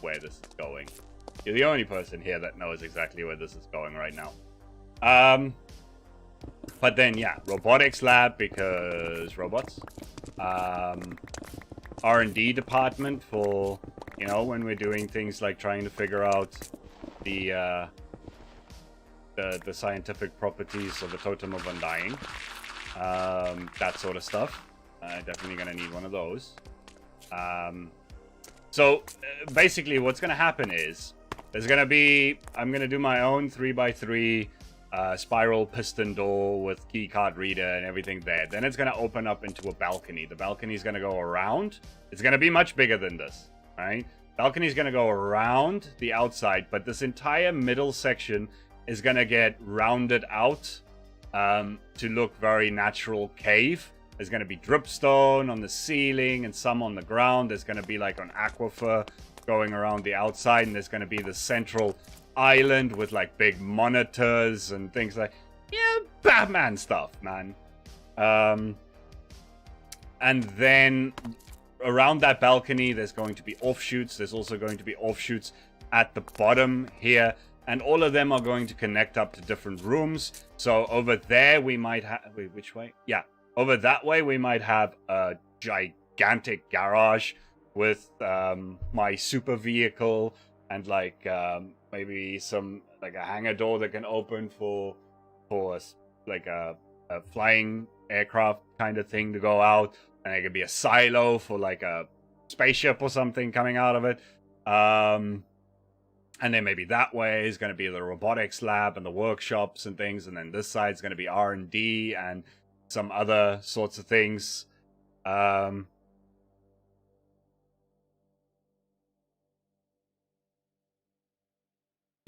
where this is going. You're the only person here that knows exactly where this is going right now. But then, yeah, robotics lab, because robots. R&D department for, you know, when we're doing things like trying to figure out the scientific properties of the Totem of Undying. That sort of stuff. Definitely gonna need one of those. So basically what's gonna happen is there's gonna be, I'm gonna do my own 3x3 spiral piston door with keycard reader and everything there. Then it's gonna open up into a balcony. The balcony is gonna go around. It's gonna be much bigger than this, right? Balcony is gonna go around the outside, but this entire middle section is gonna get rounded out to look very natural cave. There's gonna be dripstone on the ceiling and some on the ground. There's gonna be like an aquifer going around the outside, and there's gonna be the central island with like big monitors and things like, yeah, Batman stuff, man. And then around that balcony, there's going to be offshoots. There's also going to be offshoots at the bottom here. And all of them are going to connect up to different rooms. So over there, we might have... Wait, which way? Yeah. Over that way, we might have a gigantic garage with my super vehicle and like maybe some... like a hangar door that can open for like a flying aircraft kind of thing to go out. And there could be a silo for like a spaceship or something coming out of it. And then maybe that way is going to be the robotics lab and the workshops and things. And then this side is going to be R&D and some other sorts of things.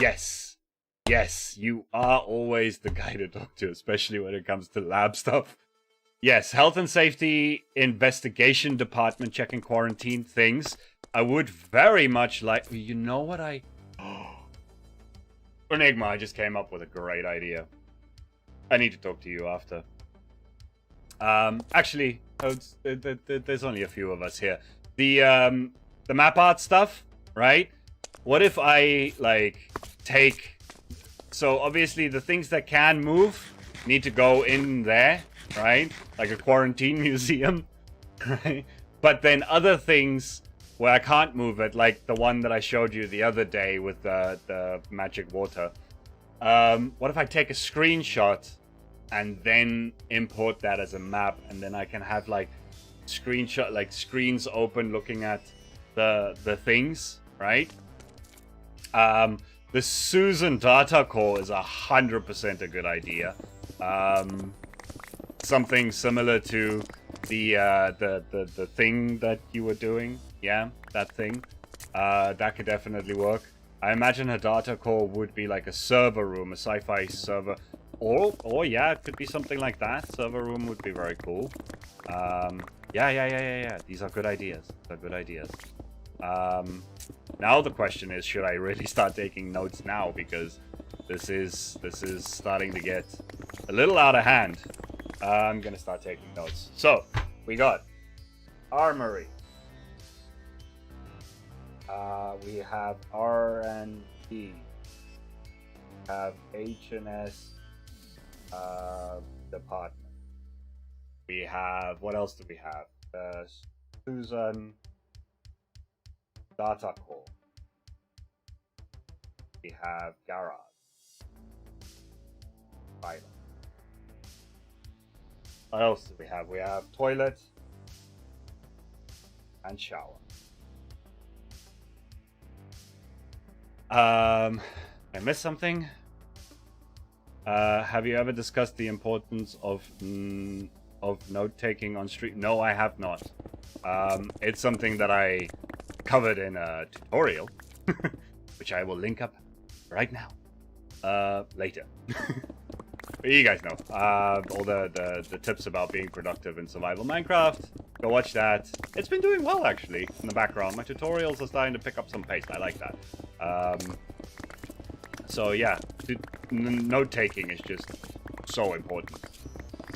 Yes. Yes, you are always the guy to talk to, especially when it comes to lab stuff. Yes, health and safety investigation department checking quarantine things. I would very much like... You know what I... Enigma, I just came up with a great idea. I need to talk to you after. Actually, there's only a few of us here. The map art stuff, right? What if I, like, take... So, obviously, the things that can move need to go in there, right? Like a quarantine museum, right? But then other things where I can't move it, like the one that I showed you the other day with the magic water. What if I take a screenshot and then import that as a map, and then I can have like screenshot, like screens open looking at the things, right? The Susan data core is 100% a good idea. Something similar to the thing that you were doing. Yeah, that thing. That could definitely work. I imagine her data core would be like a server room, a sci-fi server. Or yeah, it could be something like that. Server room would be very cool. Yeah. These are good ideas. These are good ideas. Now the question is, should I really start taking notes now? Because this is starting to get a little out of hand. I'm gonna start taking notes. So, we got armory. We have R&D. We have H&S department. We have, what else do we have? Susan data core. We have garage. Right. What else do we have? We have toilet and shower. I missed something. Have you ever discussed the importance of note taking on stream? No, I have not. It's something that I covered in a tutorial, which I will link up right now. Later. But you guys know all the tips about being productive in survival Minecraft. Go watch that. It's been doing well actually in the background. My tutorials are starting to pick up some pace. I like that. So yeah, note taking is just so important.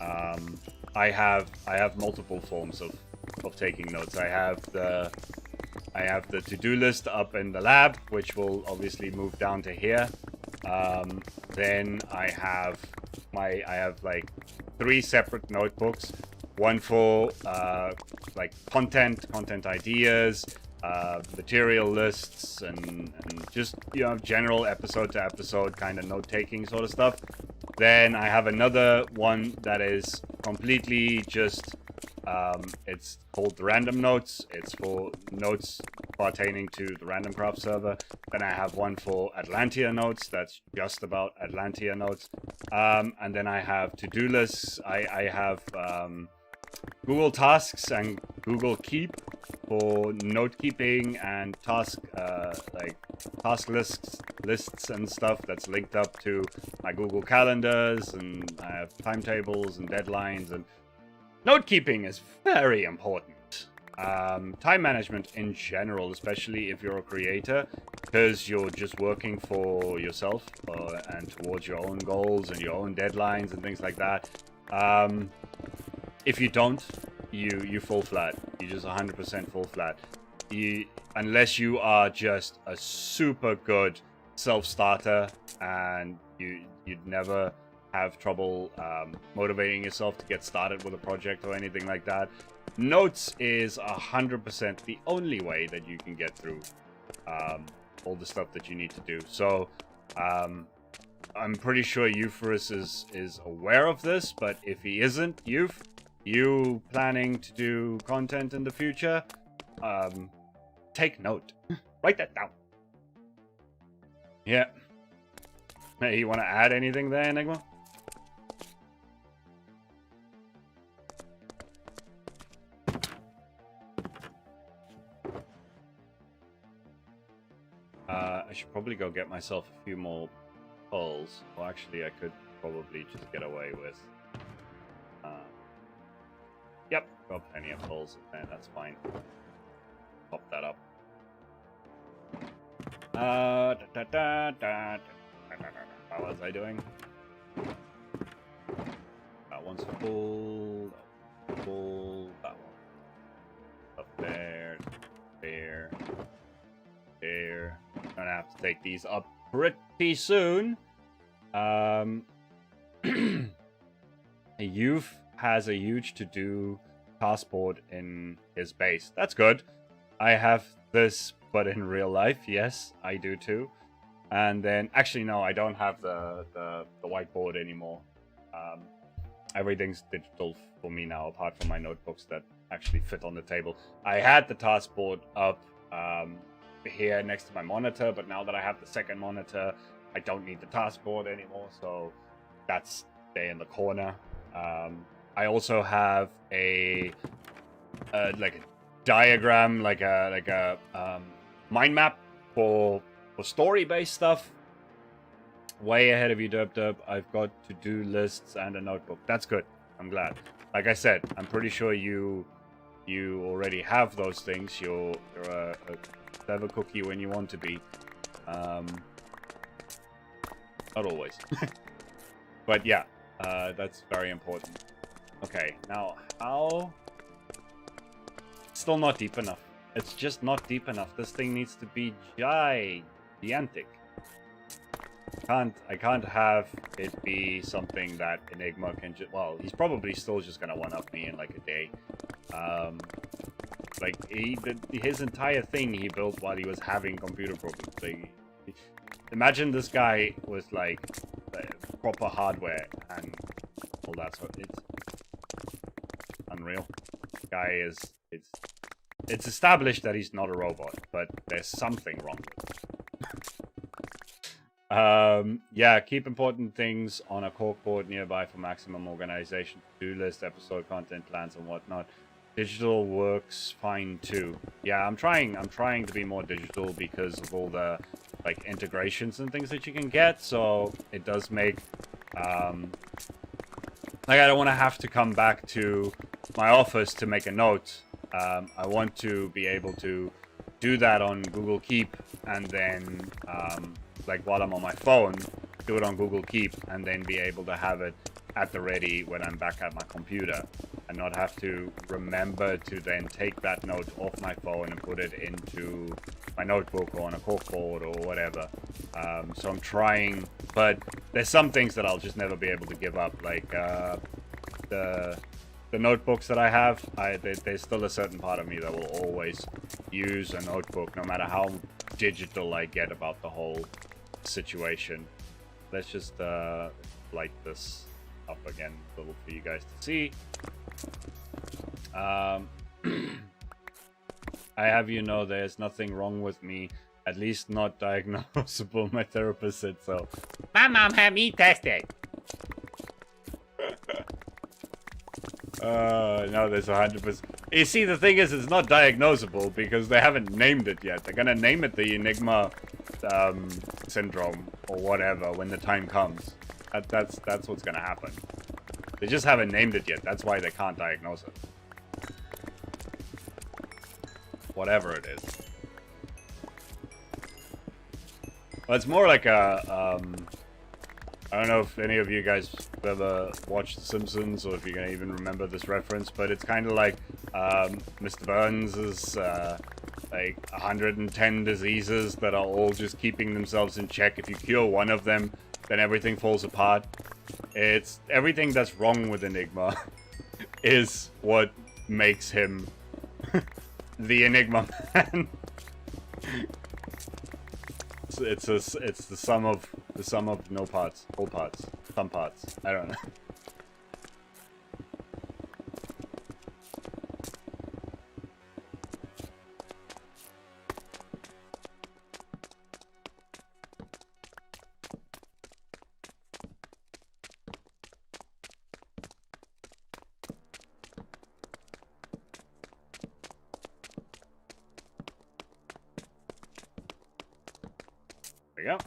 I have multiple forms of taking notes. I have the to-do list up in the lab, which will obviously move down to here. Then I have like 3 separate notebooks. One for like content ideas, material lists, and just, you know, general episode to episode kind of note taking sort of stuff. Then I have another one that is completely just it's called random notes. It's for notes pertaining to the Randomcraft server. Then I have one for Atlantia notes. That's just about Atlantia notes. And then I have to-do lists. I have Google Tasks and Google Keep for note keeping and task lists and stuff that's linked up to my Google calendars, and I have timetables and deadlines, and note keeping is very important. time management in general, especially if you're a creator, because you're just working for yourself and towards your own goals and your own deadlines and things like that. If you don't, you fall flat. You just 100% fall flat. Unless you are just a super good self-starter and you'd never have trouble motivating yourself to get started with a project or anything like that. Notes is 100% the only way that you can get through all the stuff that you need to do. So I'm pretty sure Euphorus is aware of this, but if he isn't, you planning to do content in the future, take note. Write that down. Yeah. Hey, you want to add anything there, Enigma? I should probably go get myself a few more pulls. Well, actually, I could probably just get away with... Yep, got plenty of pulls in there, that's fine. Pop that up. How was I doing? That one's full. Full. That one. Up there. There. There. Gonna have to take these up pretty soon. Youth has a huge to-do task board in his base. That's good. I have this, but in real life, yes, I do too. And then, actually, no, I don't have the whiteboard anymore. Everything's digital for me now, apart from my notebooks that actually fit on the table. I had the task board up here next to my monitor, but now that I have the second monitor, I don't need the task board anymore, so that's there in the corner. I also have a like a diagram, like a mind map for story-based stuff. Way ahead of you, Derp. I've got to-do lists and a notebook. That's good. I'm glad. Like I said, I'm pretty sure you already have those things. You're a clever cookie when you want to be. Not always. But yeah, that's very important. Okay, now how... Still not deep enough. It's just not deep enough. This thing needs to be gigantic. I can't have it be something that Enigma can just... Well, he's probably still just gonna one-up me in like a day. Like, his entire thing he built while he was having computer problems. Like, imagine this guy with like proper hardware and all that sort. It's unreal. The guy is... It's established that he's not a robot, but there's something wrong with him. Yeah, keep important things on a corkboard nearby for maximum organization. To-do list, episode content plans, and whatnot. Digital works fine too. Yeah, I'm trying to be more digital because of all the like integrations and things that you can get. So it does make like I don't want to have to come back to my office to make a note. I want to be able to do that on Google Keep and then like while I'm on my phone, do it on Google Keep and then be able to have it at the ready when I'm back at my computer and not have to remember to then take that note off my phone and put it into my notebook or on a corkboard or whatever. So I'm trying, but there's some things that I'll just never be able to give up, like the notebooks that I have, there's still a certain part of me that will always use a notebook, no matter how digital I get about the whole situation. Let's just light this up again a little for you guys to see. I have there's nothing wrong with me, at least not diagnosable. My therapist said so.
My mom had me tested.
No, there's 100%. You see, the thing is, it's not diagnosable because they haven't named it yet. They're gonna name it the Enigma syndrome or whatever when the time comes. That's what's gonna happen. They just haven't named it yet. That's why they can't diagnose it. whatever it is. Well, it's more like a, I don't know if any of you guys have ever watched The Simpsons or if you can even remember this reference, but it's kind of like Mr. Burns' like 110 diseases that are all just keeping themselves in check. If you cure one of them, then everything falls apart. It's everything that's wrong with Enigma is what makes him the Enigma man. It's the sum of no parts, all parts, some parts. I don't know. There we go.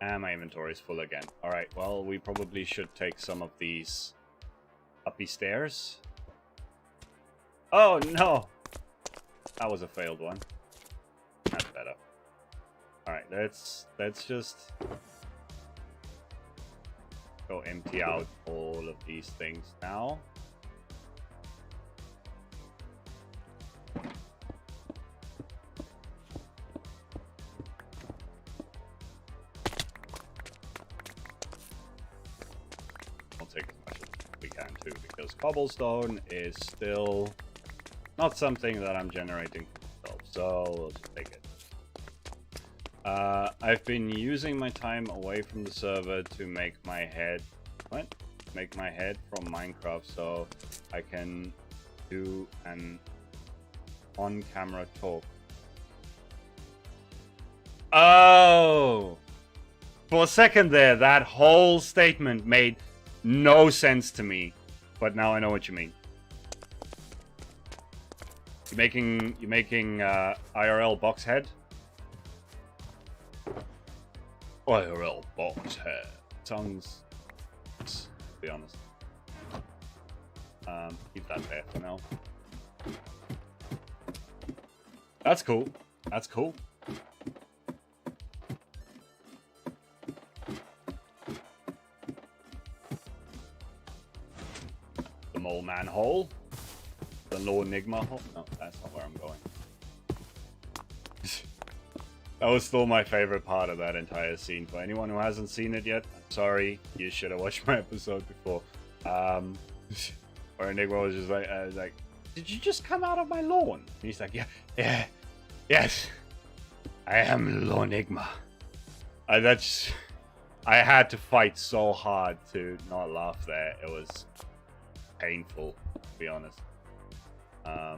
And my inventory is full again. Alright, well, we probably should take some of these uppy stairs. Oh, no! That was a failed one. That's better. Alright, let's just go empty out all of these things now. Take as much as we can too, because cobblestone is still not something that I'm generating for myself, so we'll just take it. I've been using my time away from the server to make my head make my head from Minecraft so I can do an on-camera talk. Oh, for a second there, that whole statement made no sense to me, but now I know what you mean. You're making IRL box head? IRL box head. Sounds, to be honest. Keep that there for now. That's cool. That's cool. Mole man hole. The low Enigma hole. No, that's not where I'm going. That was still my favorite part of that entire scene. For anyone who hasn't seen it yet, I'm sorry. You should have watched my episode before. Where Enigma was just like, did you just come out of my lawn? And he's like, yes. I am low Enigma. I had to fight so hard to not laugh there. It was painful, to be honest. Okay.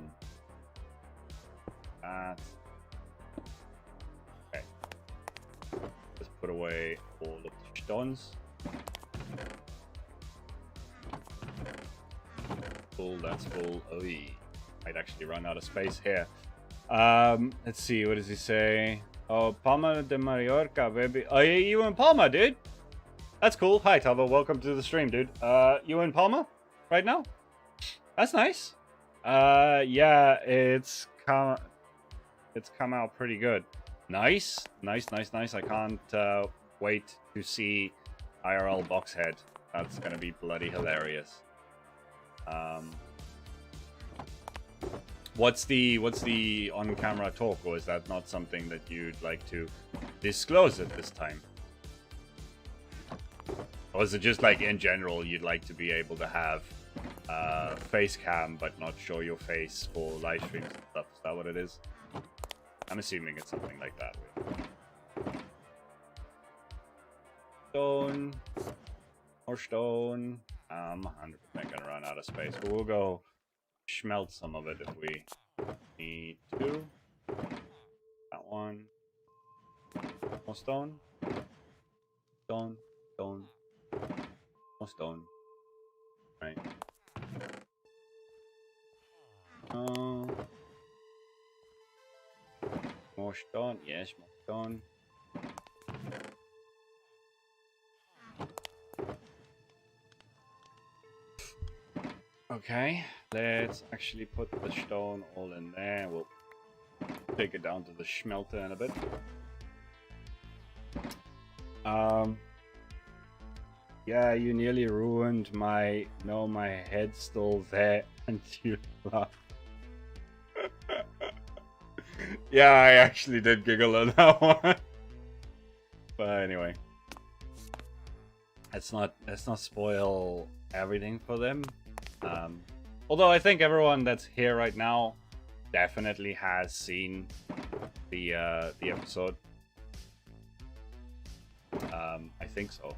Let's put away all of the stones. Full, that's full. Oh, might actually run out of space here. Let's see, what does he say? Oh, Palma de Mallorca, baby. Oh, yeah, you in Palma, dude? That's cool. Hi, Tavo. Welcome to the stream, dude. You in Palma right now? That's nice. Yeah, it's come out pretty good. Nice. I can't wait to see IRL Boxhead. That's gonna be bloody hilarious. What's the on-camera talk, or is that not something that you'd like to disclose at this time? Or is it just like in general you'd like to be able to have face cam but not show your face for live streams and stuff? Is that what it is? I'm assuming it's something like that. Stone. More stone. I'm 100% gonna run out of space, but we'll go smelt some of it if we need to. That one. More stone. Stone. More stone. Right. More stone. Yes, more stone. Okay, let's actually put the stone all in there. We'll take it down to the smelter in a bit. Yeah, you nearly ruined my... No, my head's still there and you laugh. Yeah, I actually did giggle at that one. But anyway. Let's not spoil everything for them. Although I think everyone that's here right now definitely has seen the episode. I think so.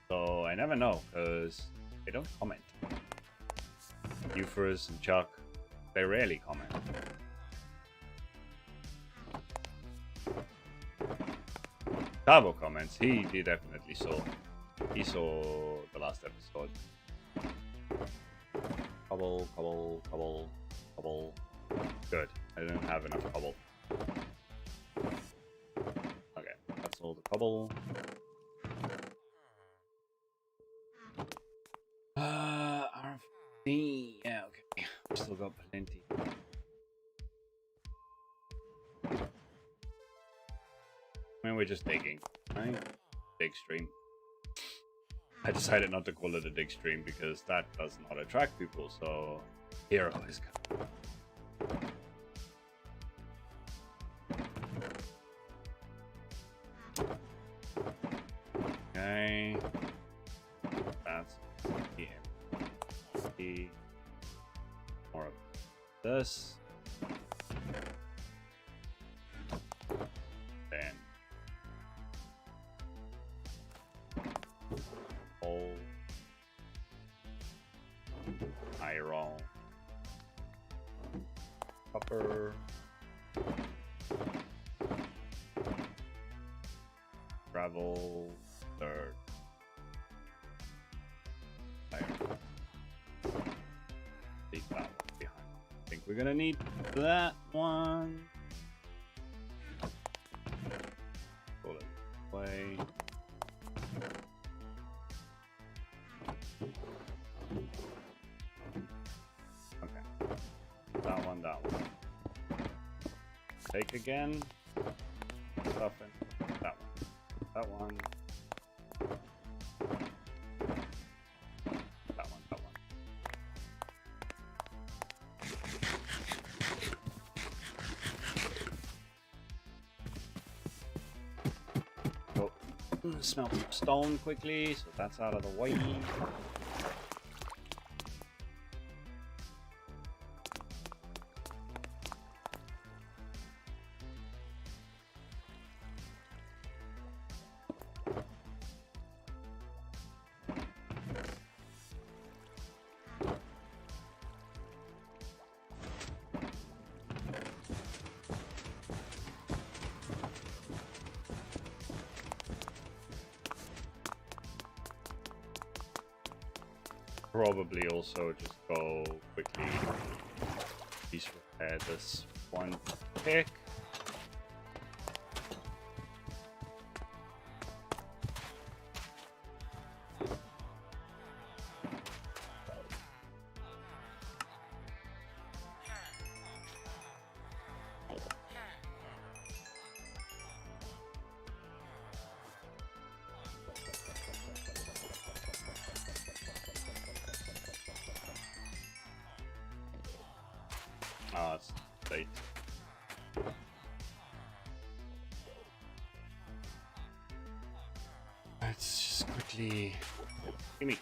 So I never know, because they don't comment. Euphorus and Chuck, they rarely comment. Tavo comments, he definitely saw. He saw the last episode. Cobble, cobble, cobble, cobble. Good, I didn't have enough cobble. Okay, that's all the cobble. RFC, yeah, okay. Still got plenty. I mean, we're just digging, right? Dig stream. I decided not to call it a dig stream because that does not attract people, so hero is coming. Okay. That's the more of this. Then coal, iron, copper, gravel, dirt, iron. Leave that one behind. I think we're gonna need that one. Pull it away. Okay. That one, that one. Take again. Soften. That one. That one. That one, that one. Go. Smelt some stone quickly, so that's out of the way. Probably also just go quickly piece repair this one pick. Ah, it's late. Let's just quickly... Gimme!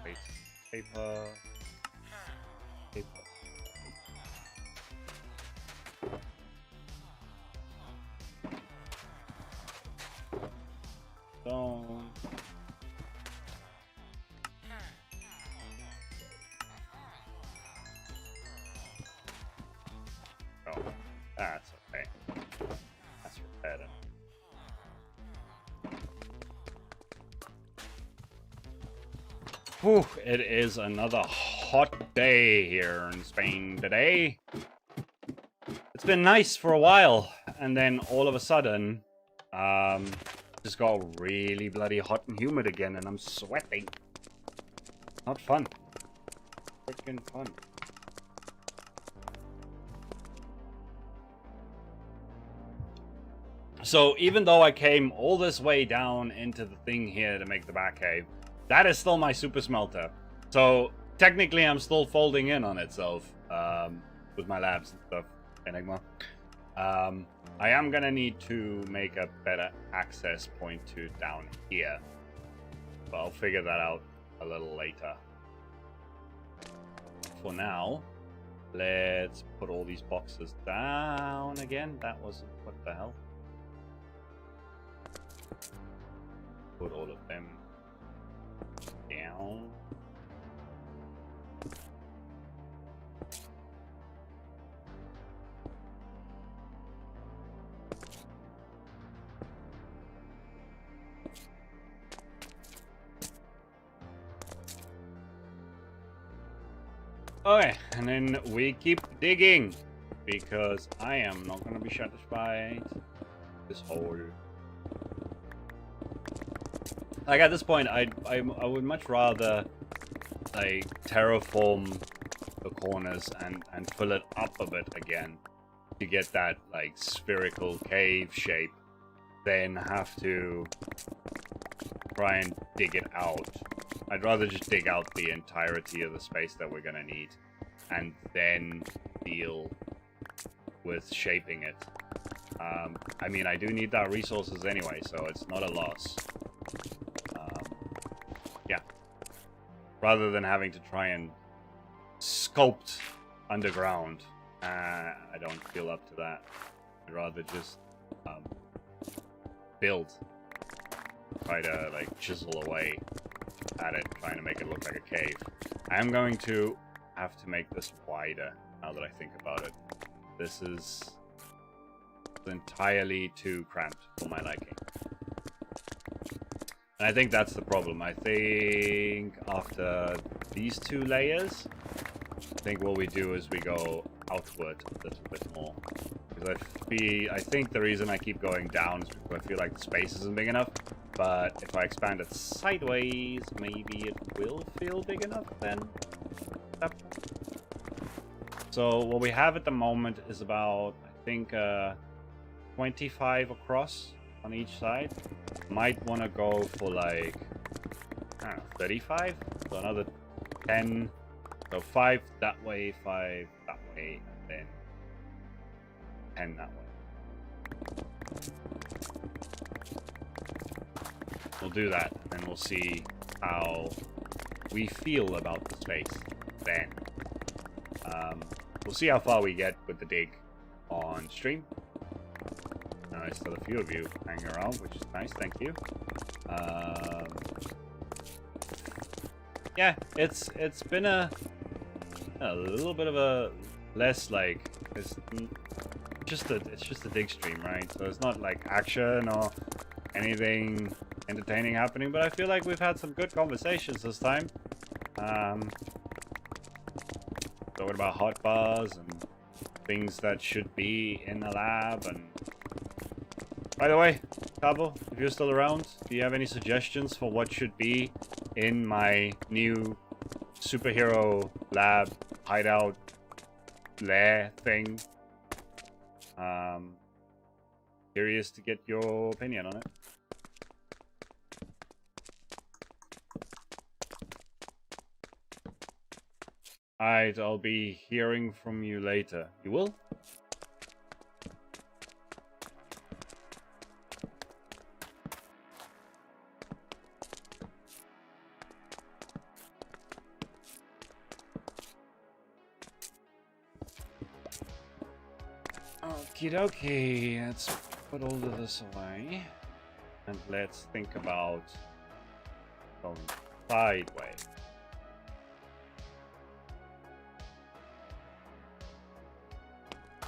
Wait. Paper... Paper... Stone... Oh, that's okay. That's better. Whew, it is another hot day here in Spain today. It's been nice for a while, and then all of a sudden, Just got really bloody hot and humid again, and I'm sweating. Not fun. Freaking fun. So even though I came all this way down into the thing here to make the back cave, that is still my super smelter. So technically I'm still folding in on itself with my labs and stuff, Enigma. I am gonna need to make a better access point to down here, but I'll figure that out a little later. For now, let's put all these boxes down again. That was, what the hell? Put all of them down. Okay, and then we keep digging because I am not going to be satisfied this hole. Like at this point, I would much rather like terraform the corners and fill it up a bit again to get that like spherical cave shape than have to try and dig it out. I'd rather just dig out the entirety of the space that we're gonna need and then deal with shaping it. I mean, I do need that resources anyway, so it's not a loss. Yeah. Rather than having to try and sculpt underground, I don't feel up to that. I'd rather just build. Try to like chisel away at it, trying to make it look like a cave. I am going to have to make this wider now that I think about it. This is entirely too cramped for my liking. And I think that's the problem. I think after these two layers, I think what we do is we go outward a little bit more. Because I think the reason I keep going down is because I feel like the space isn't big enough. But if I expand it sideways, maybe it will feel big enough then. Yep. So what we have at the moment is about, I think, 25 across on each side. Might want to go for like, I don't know, 35? So another 10. So 5 that way, 5 that way, and then 10 that way. We'll do that, and then we'll see how we feel about the space then. We'll see how far we get with the dig on stream. There's still a few of you hanging around, which is nice, thank you. Yeah, it's been a little bit of a less like it's just a dig stream, right? So it's not like action or anything entertaining happening, but I feel like we've had some good conversations this time. Talking about hot bars and things that should be in the lab. And by the way, Cabo, if you're still around, do you have any suggestions for what should be in my new superhero lab hideout lair thing? Curious to get your opinion on it. Alright, I'll be hearing from you later. You will? Okie dokie, let's put all of this away. And let's think about going sideways.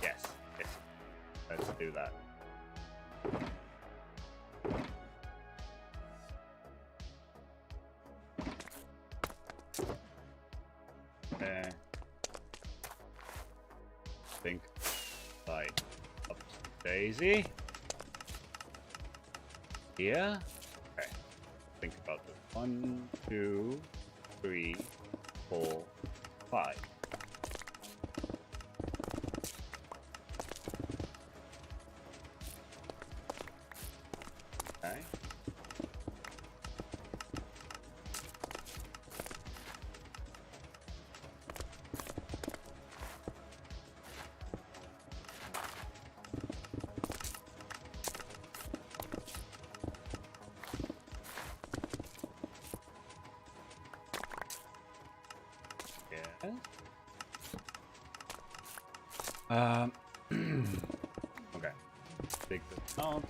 Yes, yes. Let's do that. Think side up Daisy. here. Okay. Think about this. 1, 2, 3, 4, 5. Okay. Okay. Take this out.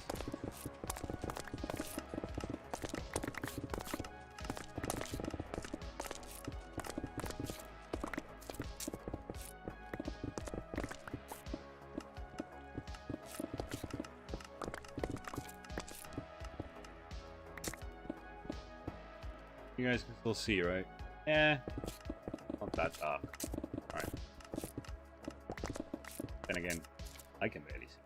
You guys can still see, right? Yeah. Not that dark. Alright. Then again, I can barely see.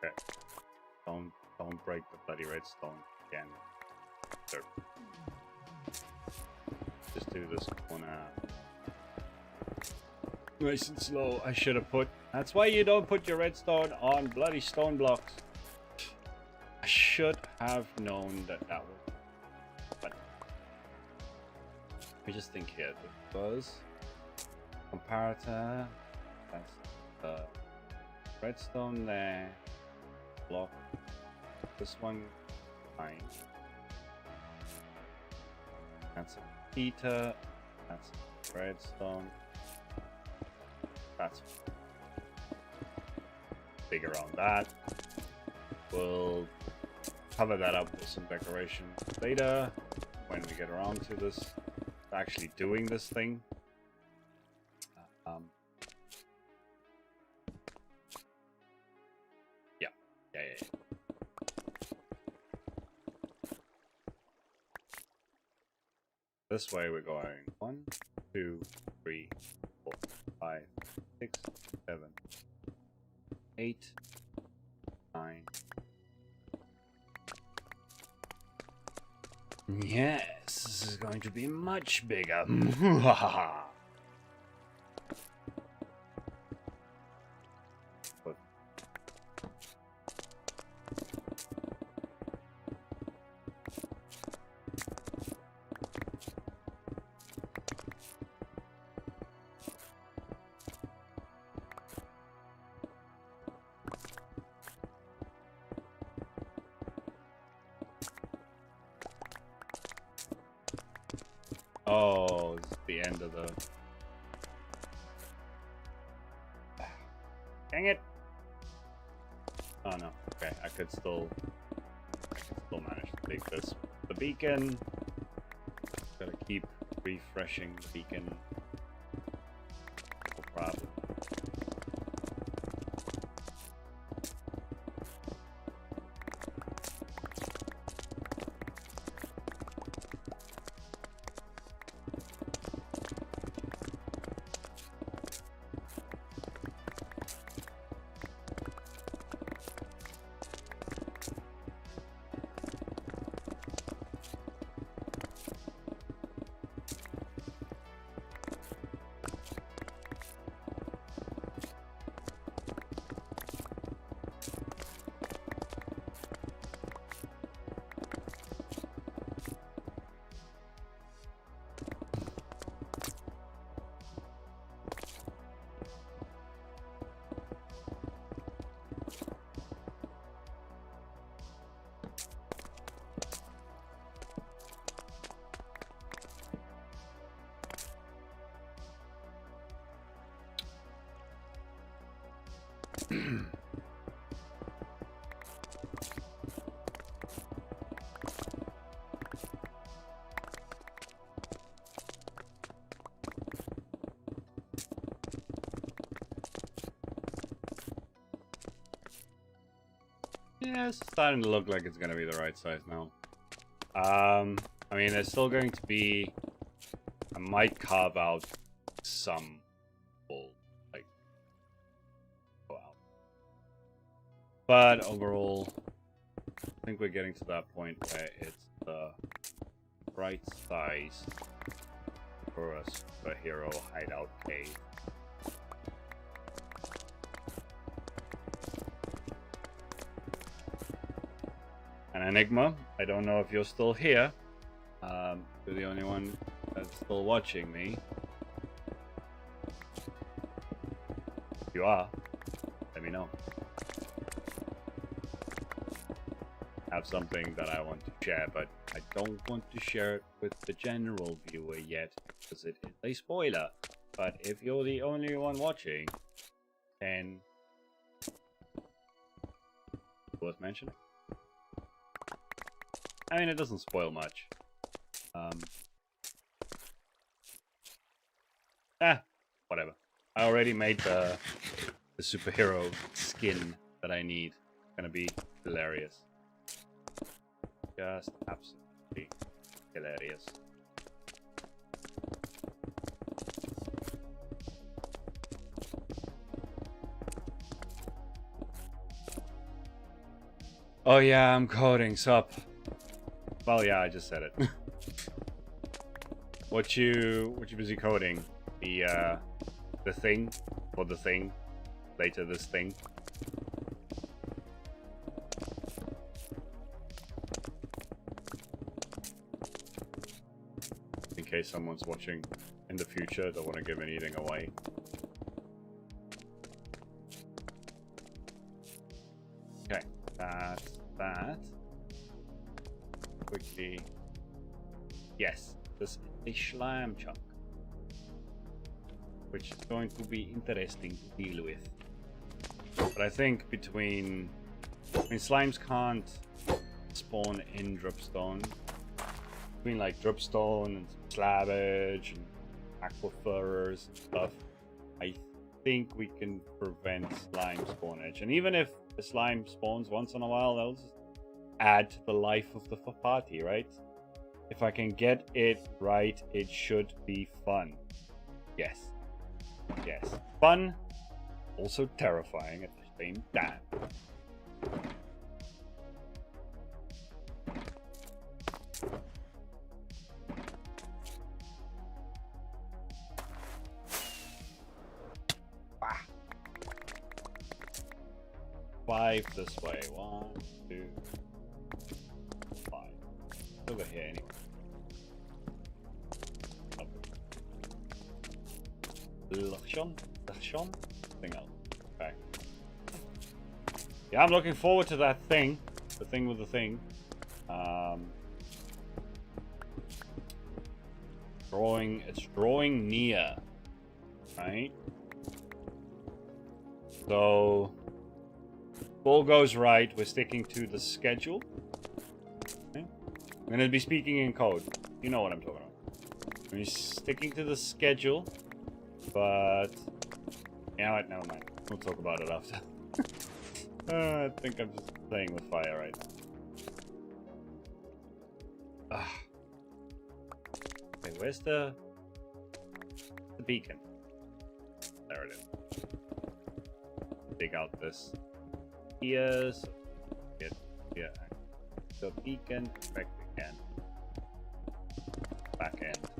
Okay. Don't break the bloody redstone again. Derp. Just do this corner. Nice and slow. I should have put. That's why you don't put your redstone on bloody stone blocks. I should have known that that was. But let me just think here. This was comparator. That's the redstone there. Block. This one. Fine. That's a heater. That's a redstone. That's big around that. We'll cover that up with some decoration later when we get around to this, actually doing this thing. Yeah. This way we're going 1, 2, 3, 4, 5, 6, 7, 8, 9. Yes, this is going to be much bigger. Oh, this is the end of the... Dang it! Oh no, okay, I could still manage to take this. The beacon, gotta keep refreshing the beacon. No problem. Yeah, it's starting to look like it's gonna be the right size now. I mean, there's still going to be... I might carve out some wool, like, go out. But overall, I think we're getting to that point where it's the right size for a superhero hideout cave. And Enigma, I don't know if you're still here. You're the only one that's still watching me. If you are, let me know. I have something that I want to share, but I don't want to share it with the general viewer yet, because it is a spoiler. But if you're the only one watching, then it's worth mentioning. I mean, it doesn't spoil much. Whatever. I already made the superhero skin that I need. It's gonna be hilarious. Just absolutely hilarious. Oh yeah, I'm coding, sup. Well, yeah, I just said it. What you busy coding? The thing? For the thing? Later this thing? In case someone's watching in the future, don't want to give anything away. Okay, that's that. Quickly. Yes, this is a slime chunk, which is going to be interesting to deal with. But I think between slimes can't spawn in dripstone. Between like dripstone and slabbage and aquifers and stuff, I think we can prevent slime spawnage. And even if the slime spawns once in a while, that'll just add to the life of the party, right? If I can get it right, it should be fun. Yes. Yes. Fun, also terrifying at the same time. Ah. 5 this way. 1, 2, 5. Over here anyway. Lachon? Thing else. Okay. Yeah, I'm looking forward to that thing. The thing with the thing. It's drawing near. Right? So if all goes right, we're sticking to the schedule. Okay. I'm gonna be speaking in code. You know what I'm talking about. We're sticking to the schedule. But you know what? Never mind. We'll talk about it after. I think I'm just playing with fire right now. Okay, where's the beacon? There it is. Dig out this here. So get here. The beacon effect again. Back end.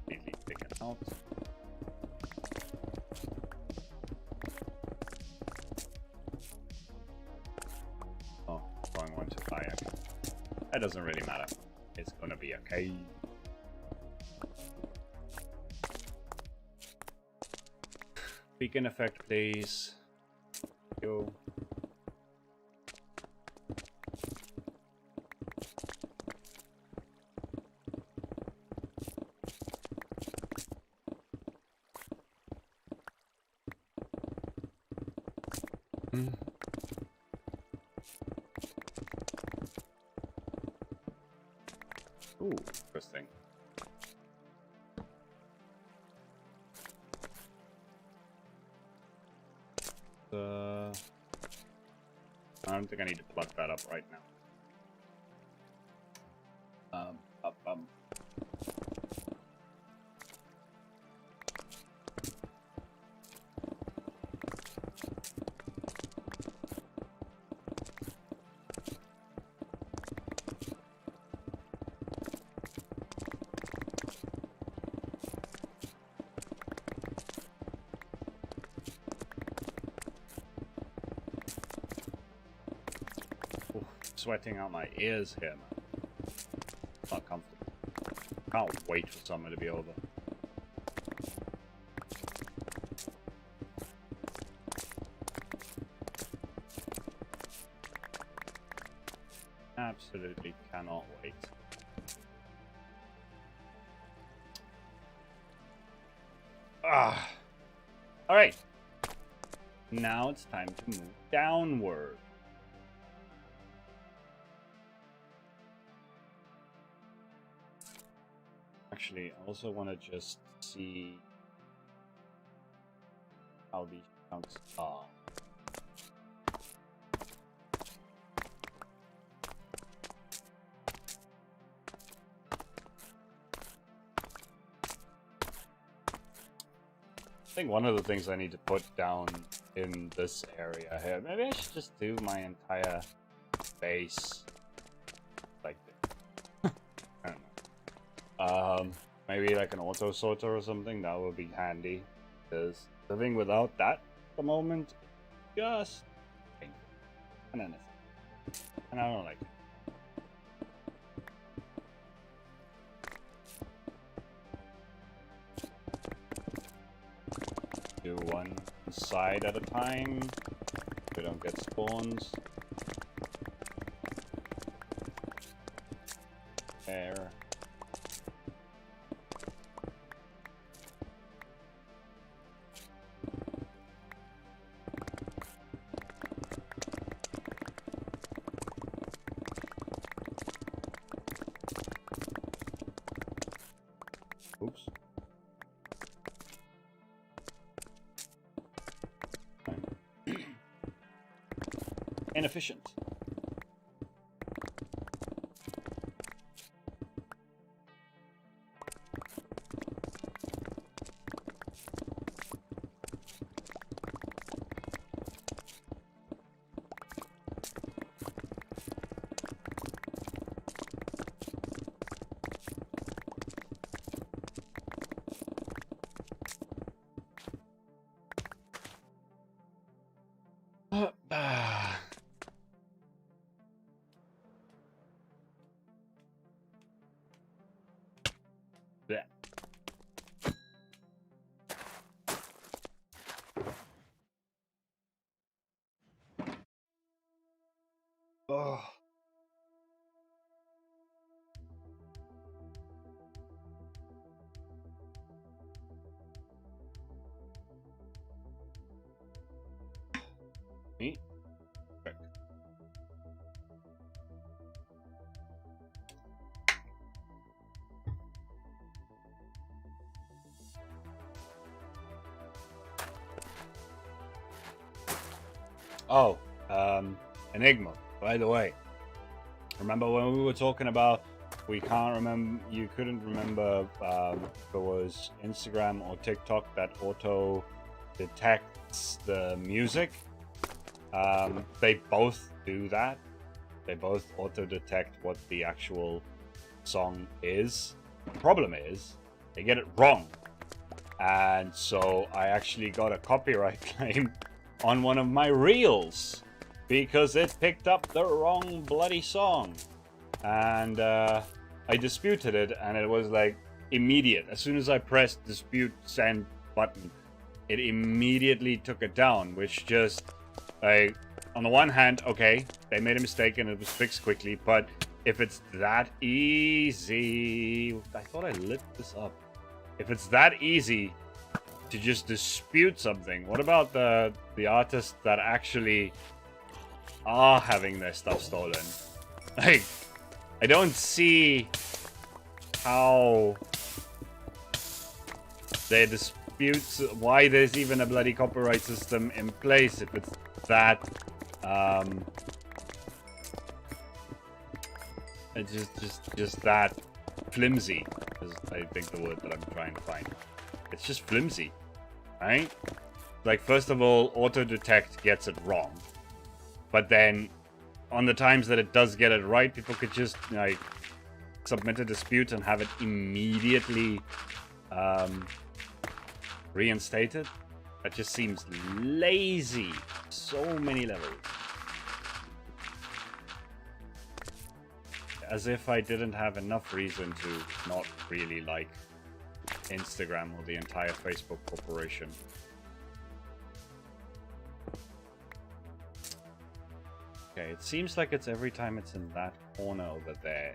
Completely taken out. That doesn't really matter. It's gonna be okay. Beacon effect, please. Go. Ooh, interesting. I don't think I need to plug that up right now. Sweating out my ears here, man. Not comfortable. Can't wait for summer to be over. Absolutely cannot wait. Ah. All right. Now it's time to move downward. Actually, I also want to just see how these chunks are. I think one of the things I need to put down in this area here, maybe I should just do my entire base like this. I don't know. Maybe like an auto sorter or something, that would be handy. Because living without that at the moment, just painful. And I don't like it. Do one side at a time. We don't get spawns. There. Oops. Inefficient. Yeah. Oh. Me? Check. Oh, Enigma, by the way. Remember when we were talking about we can't remember, you couldn't remember if it was Instagram or TikTok that auto detects the music? They both do that. They both auto detect what the actual song is. The problem is they get it wrong. And so I actually got a copyright claim on one of my reels because it picked up the wrong bloody song. And I disputed it, and it was like immediate. As soon as I pressed dispute send button, it immediately took it down, which just, like, on the one hand, okay, they made a mistake and it was fixed quickly, but if it's that easy, I thought I lit this up. If it's that easy to just dispute something, what about the artists that actually are having their stuff stolen? Like, I don't see how they dispute why there's even a bloody copyright system in place if it's that It's just that flimsy is, I think, the word that I'm trying to find. It's just flimsy, right? Like, first of all, auto-detect gets it wrong. But then, on the times that it does get it right, people could just, like, submit a dispute and have it immediately reinstated. That just seems lazy. So many levels. As if I didn't have enough reason to not really like Instagram or the entire Facebook corporation. Okay, it seems like it's every time it's in that corner over there.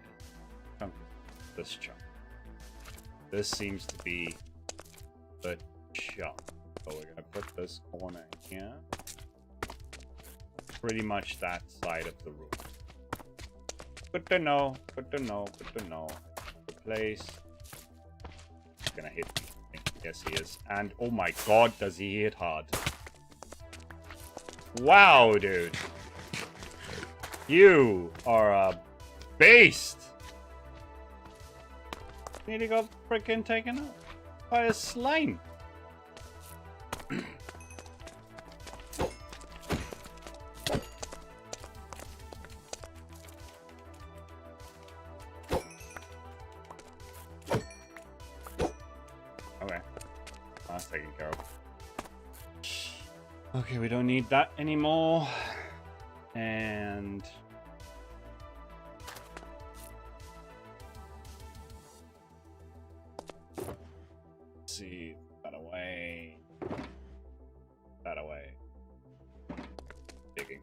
This chunk. This seems to be the chunk. So we're gonna put this corner here. Pretty much that side of the room. Good to know, good to know, good to know. Replace. He's gonna hit me. Yes, he is. And oh my god, does he hit hard. Wow, dude. You are a beast. Nearly got freaking taken out by a slime. Taken care of. Okay, we don't need that anymore. And let's see, that away. That away. Digging.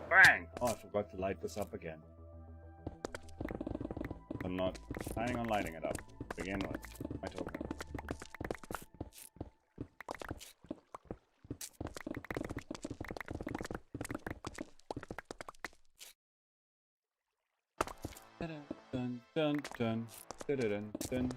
Bang! Oh, I forgot to light this up again. I'm not planning on lighting it up to begin with. My token. Dun dun dun dun dun dun.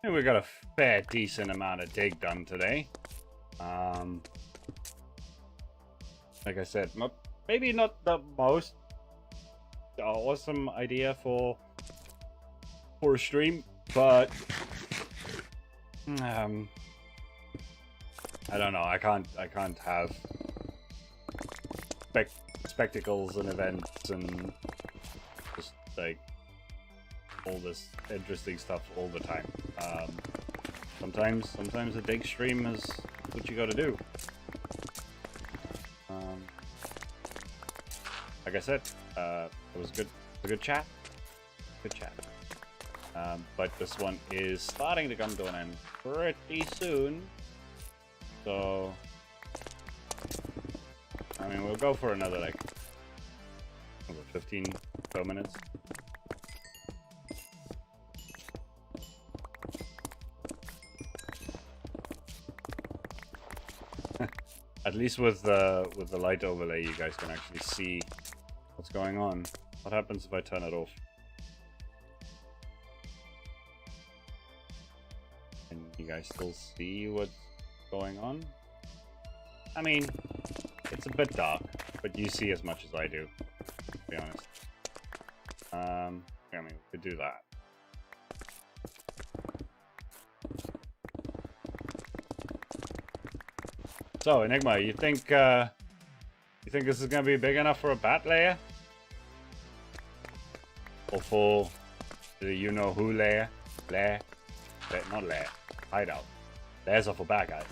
We got a fair decent amount of dig done today. Like I said, maybe not the most awesome idea for a stream, but I don't know. I can't have spectacles and events and just like all this interesting stuff all the time. Sometimes a dig stream is what you gotta do. Like I said, it was a good chat. Good chat. But this one is starting to come to an end pretty soon. So, I mean, we'll go for another, like, 15 so minutes. At least with the light overlay, you guys can actually see what's going on. What happens if I turn it off? Can you guys still see what's going on? I mean, it's a bit dark, but you see as much as I do, to be honest. I mean, we could do that. So, Enigma, you think this is gonna be big enough for a bat layer? Or for the you-know-who layer? Not layer. Hideout. Layers are for bad guys.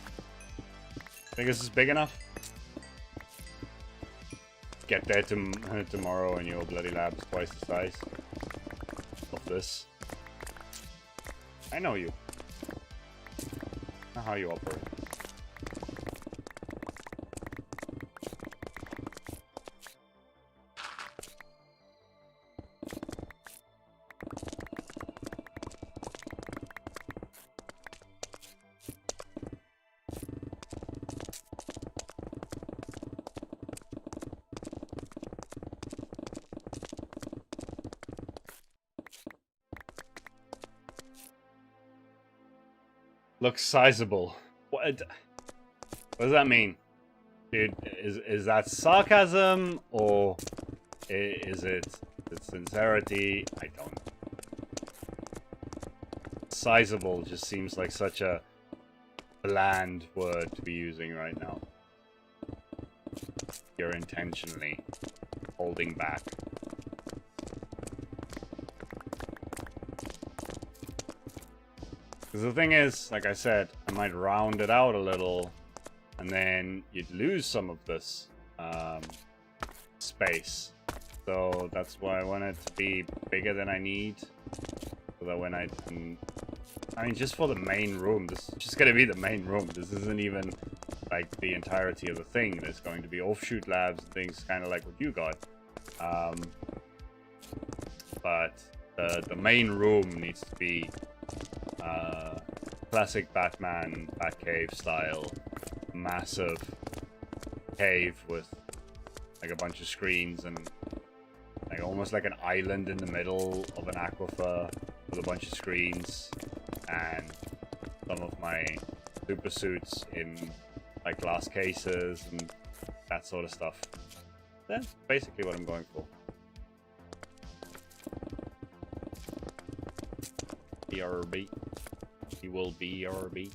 Think this is big enough? Get there tomorrow and your bloody lab's twice the size of this. I know you. Not how you operate. Looks sizable. What does that mean? Dude, is that sarcasm or is it sincerity? I don't know. Sizable just seems like such a bland word to be using right now. You're intentionally holding back. Because the thing is, like I said, I might round it out a little, and then you'd lose some of this space. So that's why I want it to be bigger than I need. So that when I mean, just for the main room, this is just going to be the main room. This isn't even like the entirety of the thing. There's going to be offshoot labs and things kind of like what you got. But the main room needs to be classic Batman Batcave style, massive cave with like a bunch of screens and like almost like an island in the middle of an aquifer with a bunch of screens, and some of my super suits in like glass cases and that sort of stuff. That's basically what I'm going for. BRB. He will be RB.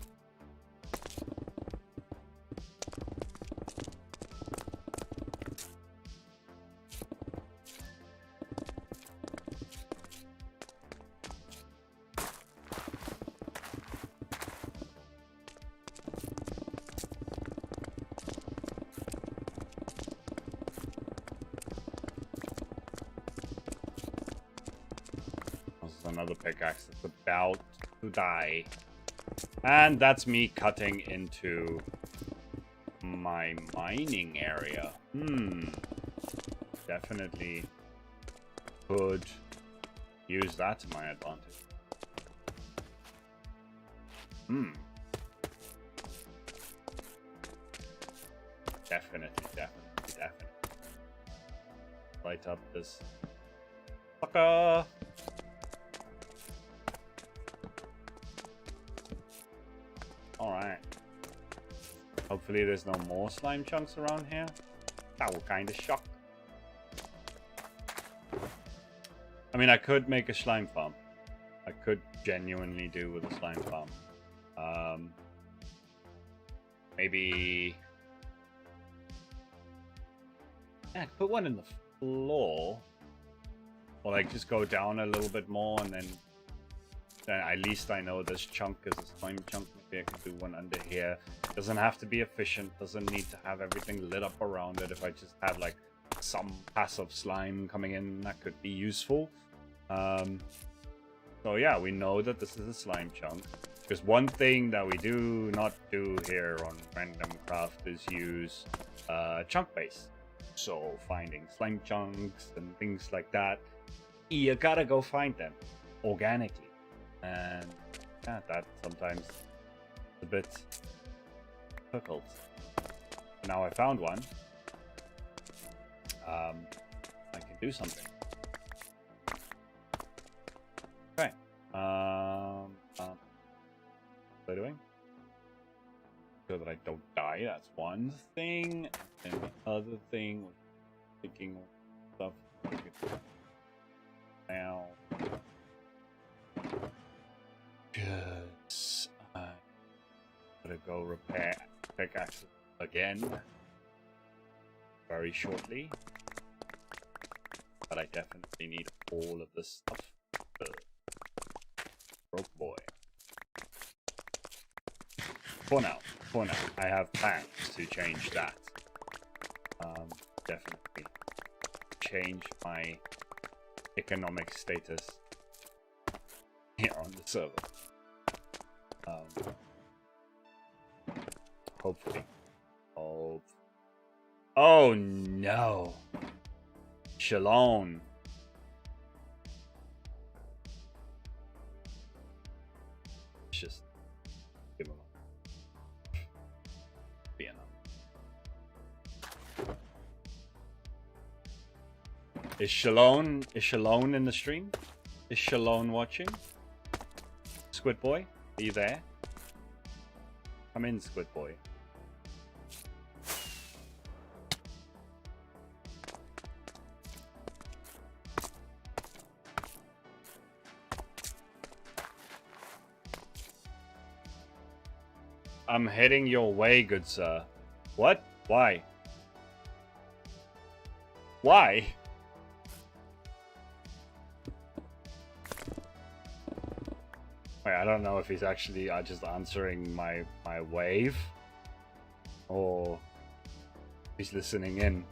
Another pickaxe that's about to die. And that's me cutting into my mining area. Definitely could use that to my advantage. Definitely. Light up this fucker. Alright. Hopefully there's no more slime chunks around here. That will kind of shock. I mean, I could make a slime farm. I could genuinely do with a slime farm. Maybe... yeah, I could put one in the floor. Or like just go down a little bit more and then at least I know this chunk is a slime chunk. Maybe I can do one under here. Doesn't have to be efficient. Doesn't need to have everything lit up around it. If I just have like some passive slime coming in, that could be useful. So yeah, we know that this is a slime chunk. Because one thing that we do not do here on Randomcraft is use chunk base. So finding slime chunks and things like that, you gotta go find them organically. And yeah, that sometimes is a bit difficult. Now I found one. I can do something. Okay. What am I doing? So that I don't die. That's one thing. And the other thing was thinking stuff. Now. Because I'm gonna go repair pickaxes again very shortly. But I definitely need all of this stuff. Broke boy. For now, I have plans to change that. Definitely change my economic status here on the server. Hopefully. Oh no. Shalom. Just give him up. Be enough. Is Shalom in the stream? Is Shalom watching? Squid Boy, are you there? Come in, Squid Boy. I'm heading your way, good sir. What? Why? Why? Wait, I don't know if he's actually just answering my wave, or he's listening in.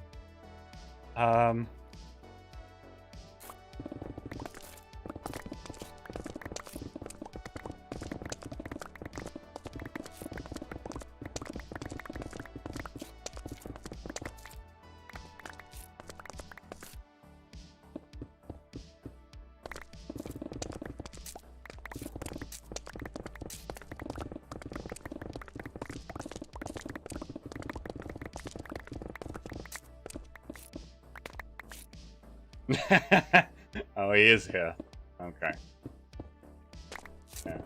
Oh, he is here. Okay. Yeah.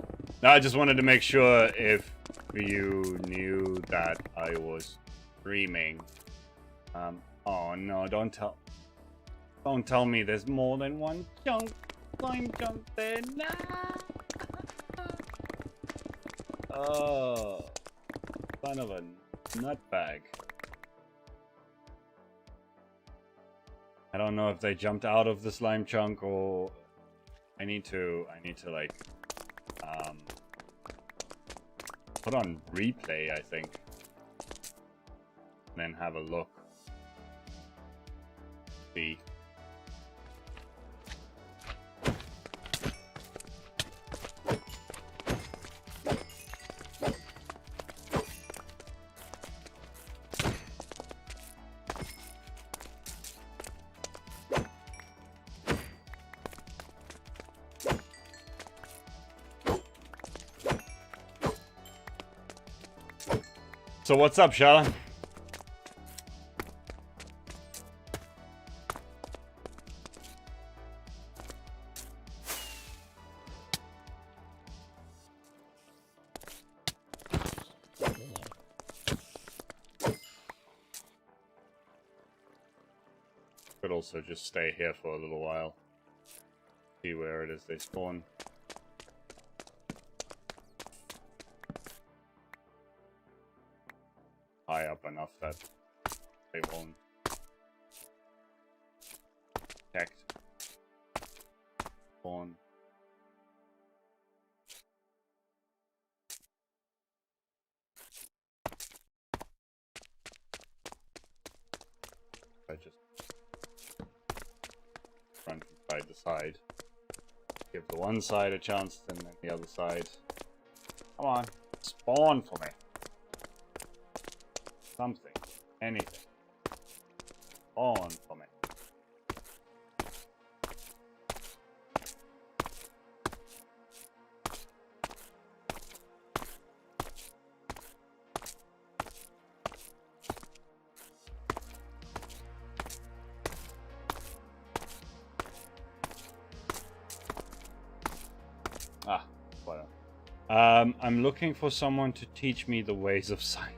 No, I just wanted to make sure if you knew that I was streaming. Oh no, don't tell me there's more than one slime chunk there. Nah. Oh, son of a nutbag. I don't know if they jumped out of the slime chunk, or I need to like put on replay, I think, and then have a look. See. So what's up, Charlotte? Could also just stay here for a little while. See where it is they spawn. High up enough that they won't detect spawn. I just run from side to side. Give the one side a chance, and then the other side. Come on, spawn for me. Something, anything. On for me. Ah, whatever. I'm looking for someone to teach me the ways of science.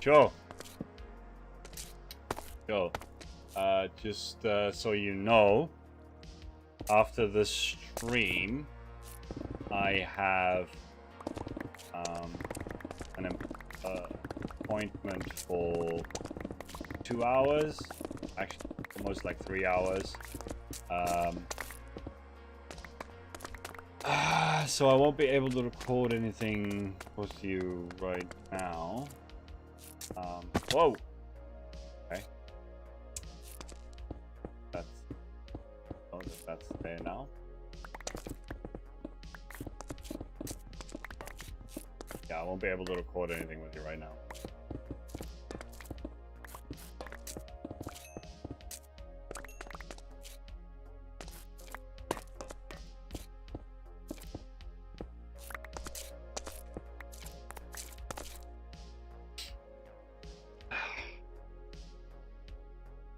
Sure. Just so you know, after the stream, I have an appointment for 2 hours, actually almost like 3 hours. So I won't be able to record anything with you right now. Whoa! Okay. That's there now. won't be able to record anything with you right now.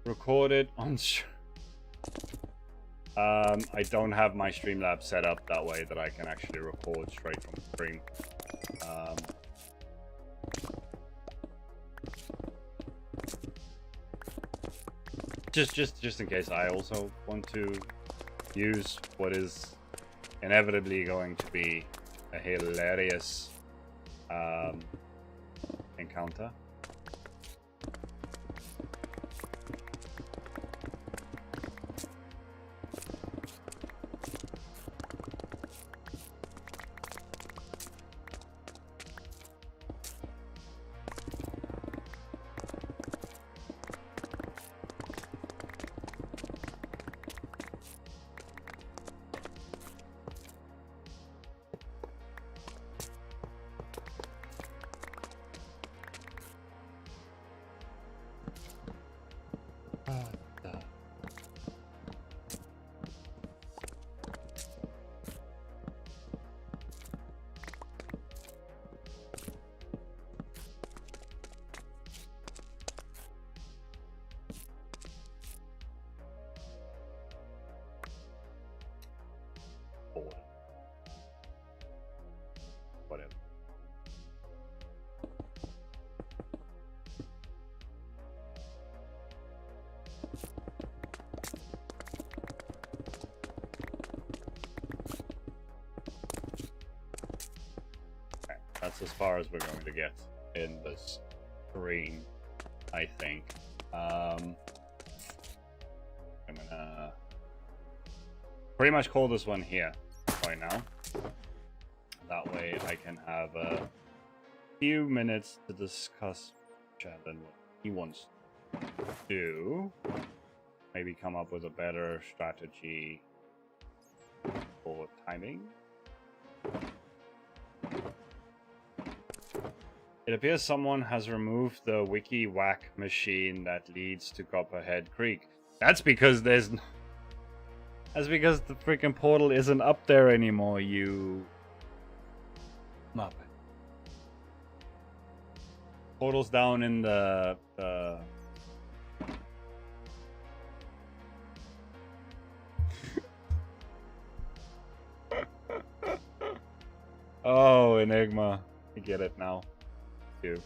Recorded on I don't have my Streamlabs set up that way that I can actually record straight from the stream. Just in case I also want to use what is inevitably going to be a hilarious encounter. Whatever. Okay, that's as far as we're going to get in this stream, I think. I'm gonna pretty much call this one here right now. That way I can have a few minutes to discuss Chad and what he wants to do. Maybe come up with a better strategy for timing. It appears someone has removed the wiki whack machine that leads to Copperhead Creek. That's because the freaking portal isn't up there anymore, you Muppet. Portal's down in the Oh, Enigma. I get it now. Too.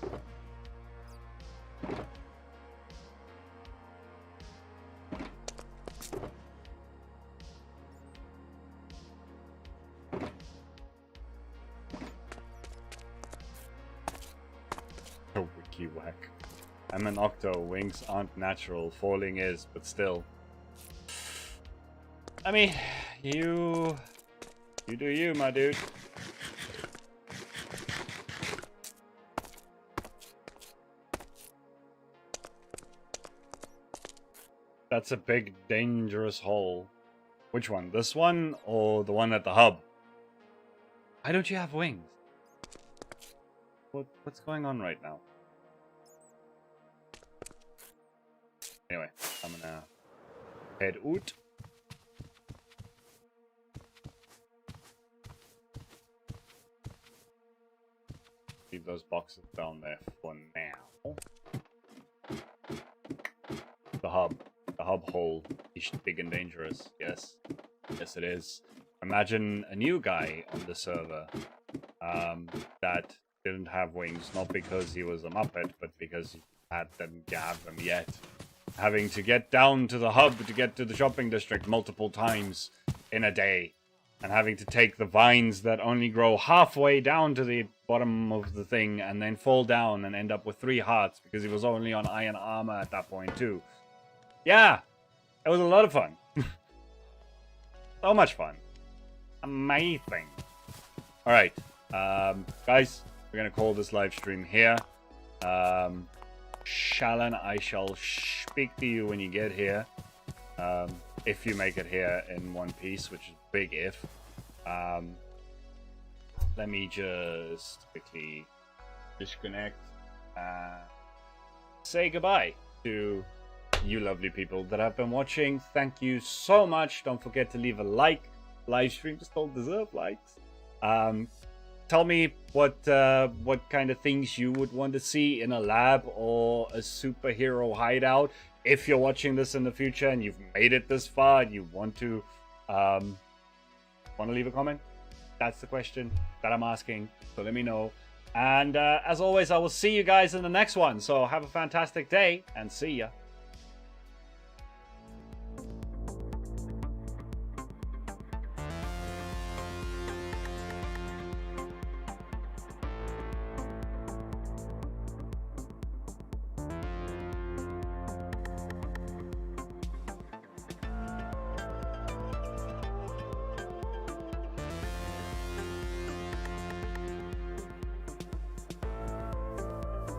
Wiki whack. I'm an octo. Wings aren't natural. Falling is, but still. I mean, you do you, my dude. That's a big, dangerous hole. Which one? This one or the one at the hub? Why don't you have wings? What's going on right now? Anyway, I'm gonna head out. Leave those boxes down there for now. The hub hole is big and dangerous. Yes, yes it is. Imagine a new guy on the server that didn't have wings, not because he was a Muppet, but because he didn't have them yet. Having to get down to the hub to get to the shopping district multiple times in a day. And having to take the vines that only grow halfway down to the bottom of the thing and then fall down and end up with 3 hearts because he was only on iron armor at that point too. Yeah, it was a lot of fun. So much fun. Amazing. Alright, guys, we're going to call this live stream here. Shallan, I shall speak to you when you get here. If you make it here in one piece, which is big if. Let me just quickly disconnect, say goodbye to you lovely people that have been watching. Thank you so much. Don't forget to leave a like. Livestream just don't deserve likes. Tell me what kind of things you would want to see in a lab or a superhero hideout. If you're watching this in the future and you've made it this far and you want to leave a comment, that's the question that I'm asking. So let me know. And as always, I will see you guys in the next one. So have a fantastic day and see ya.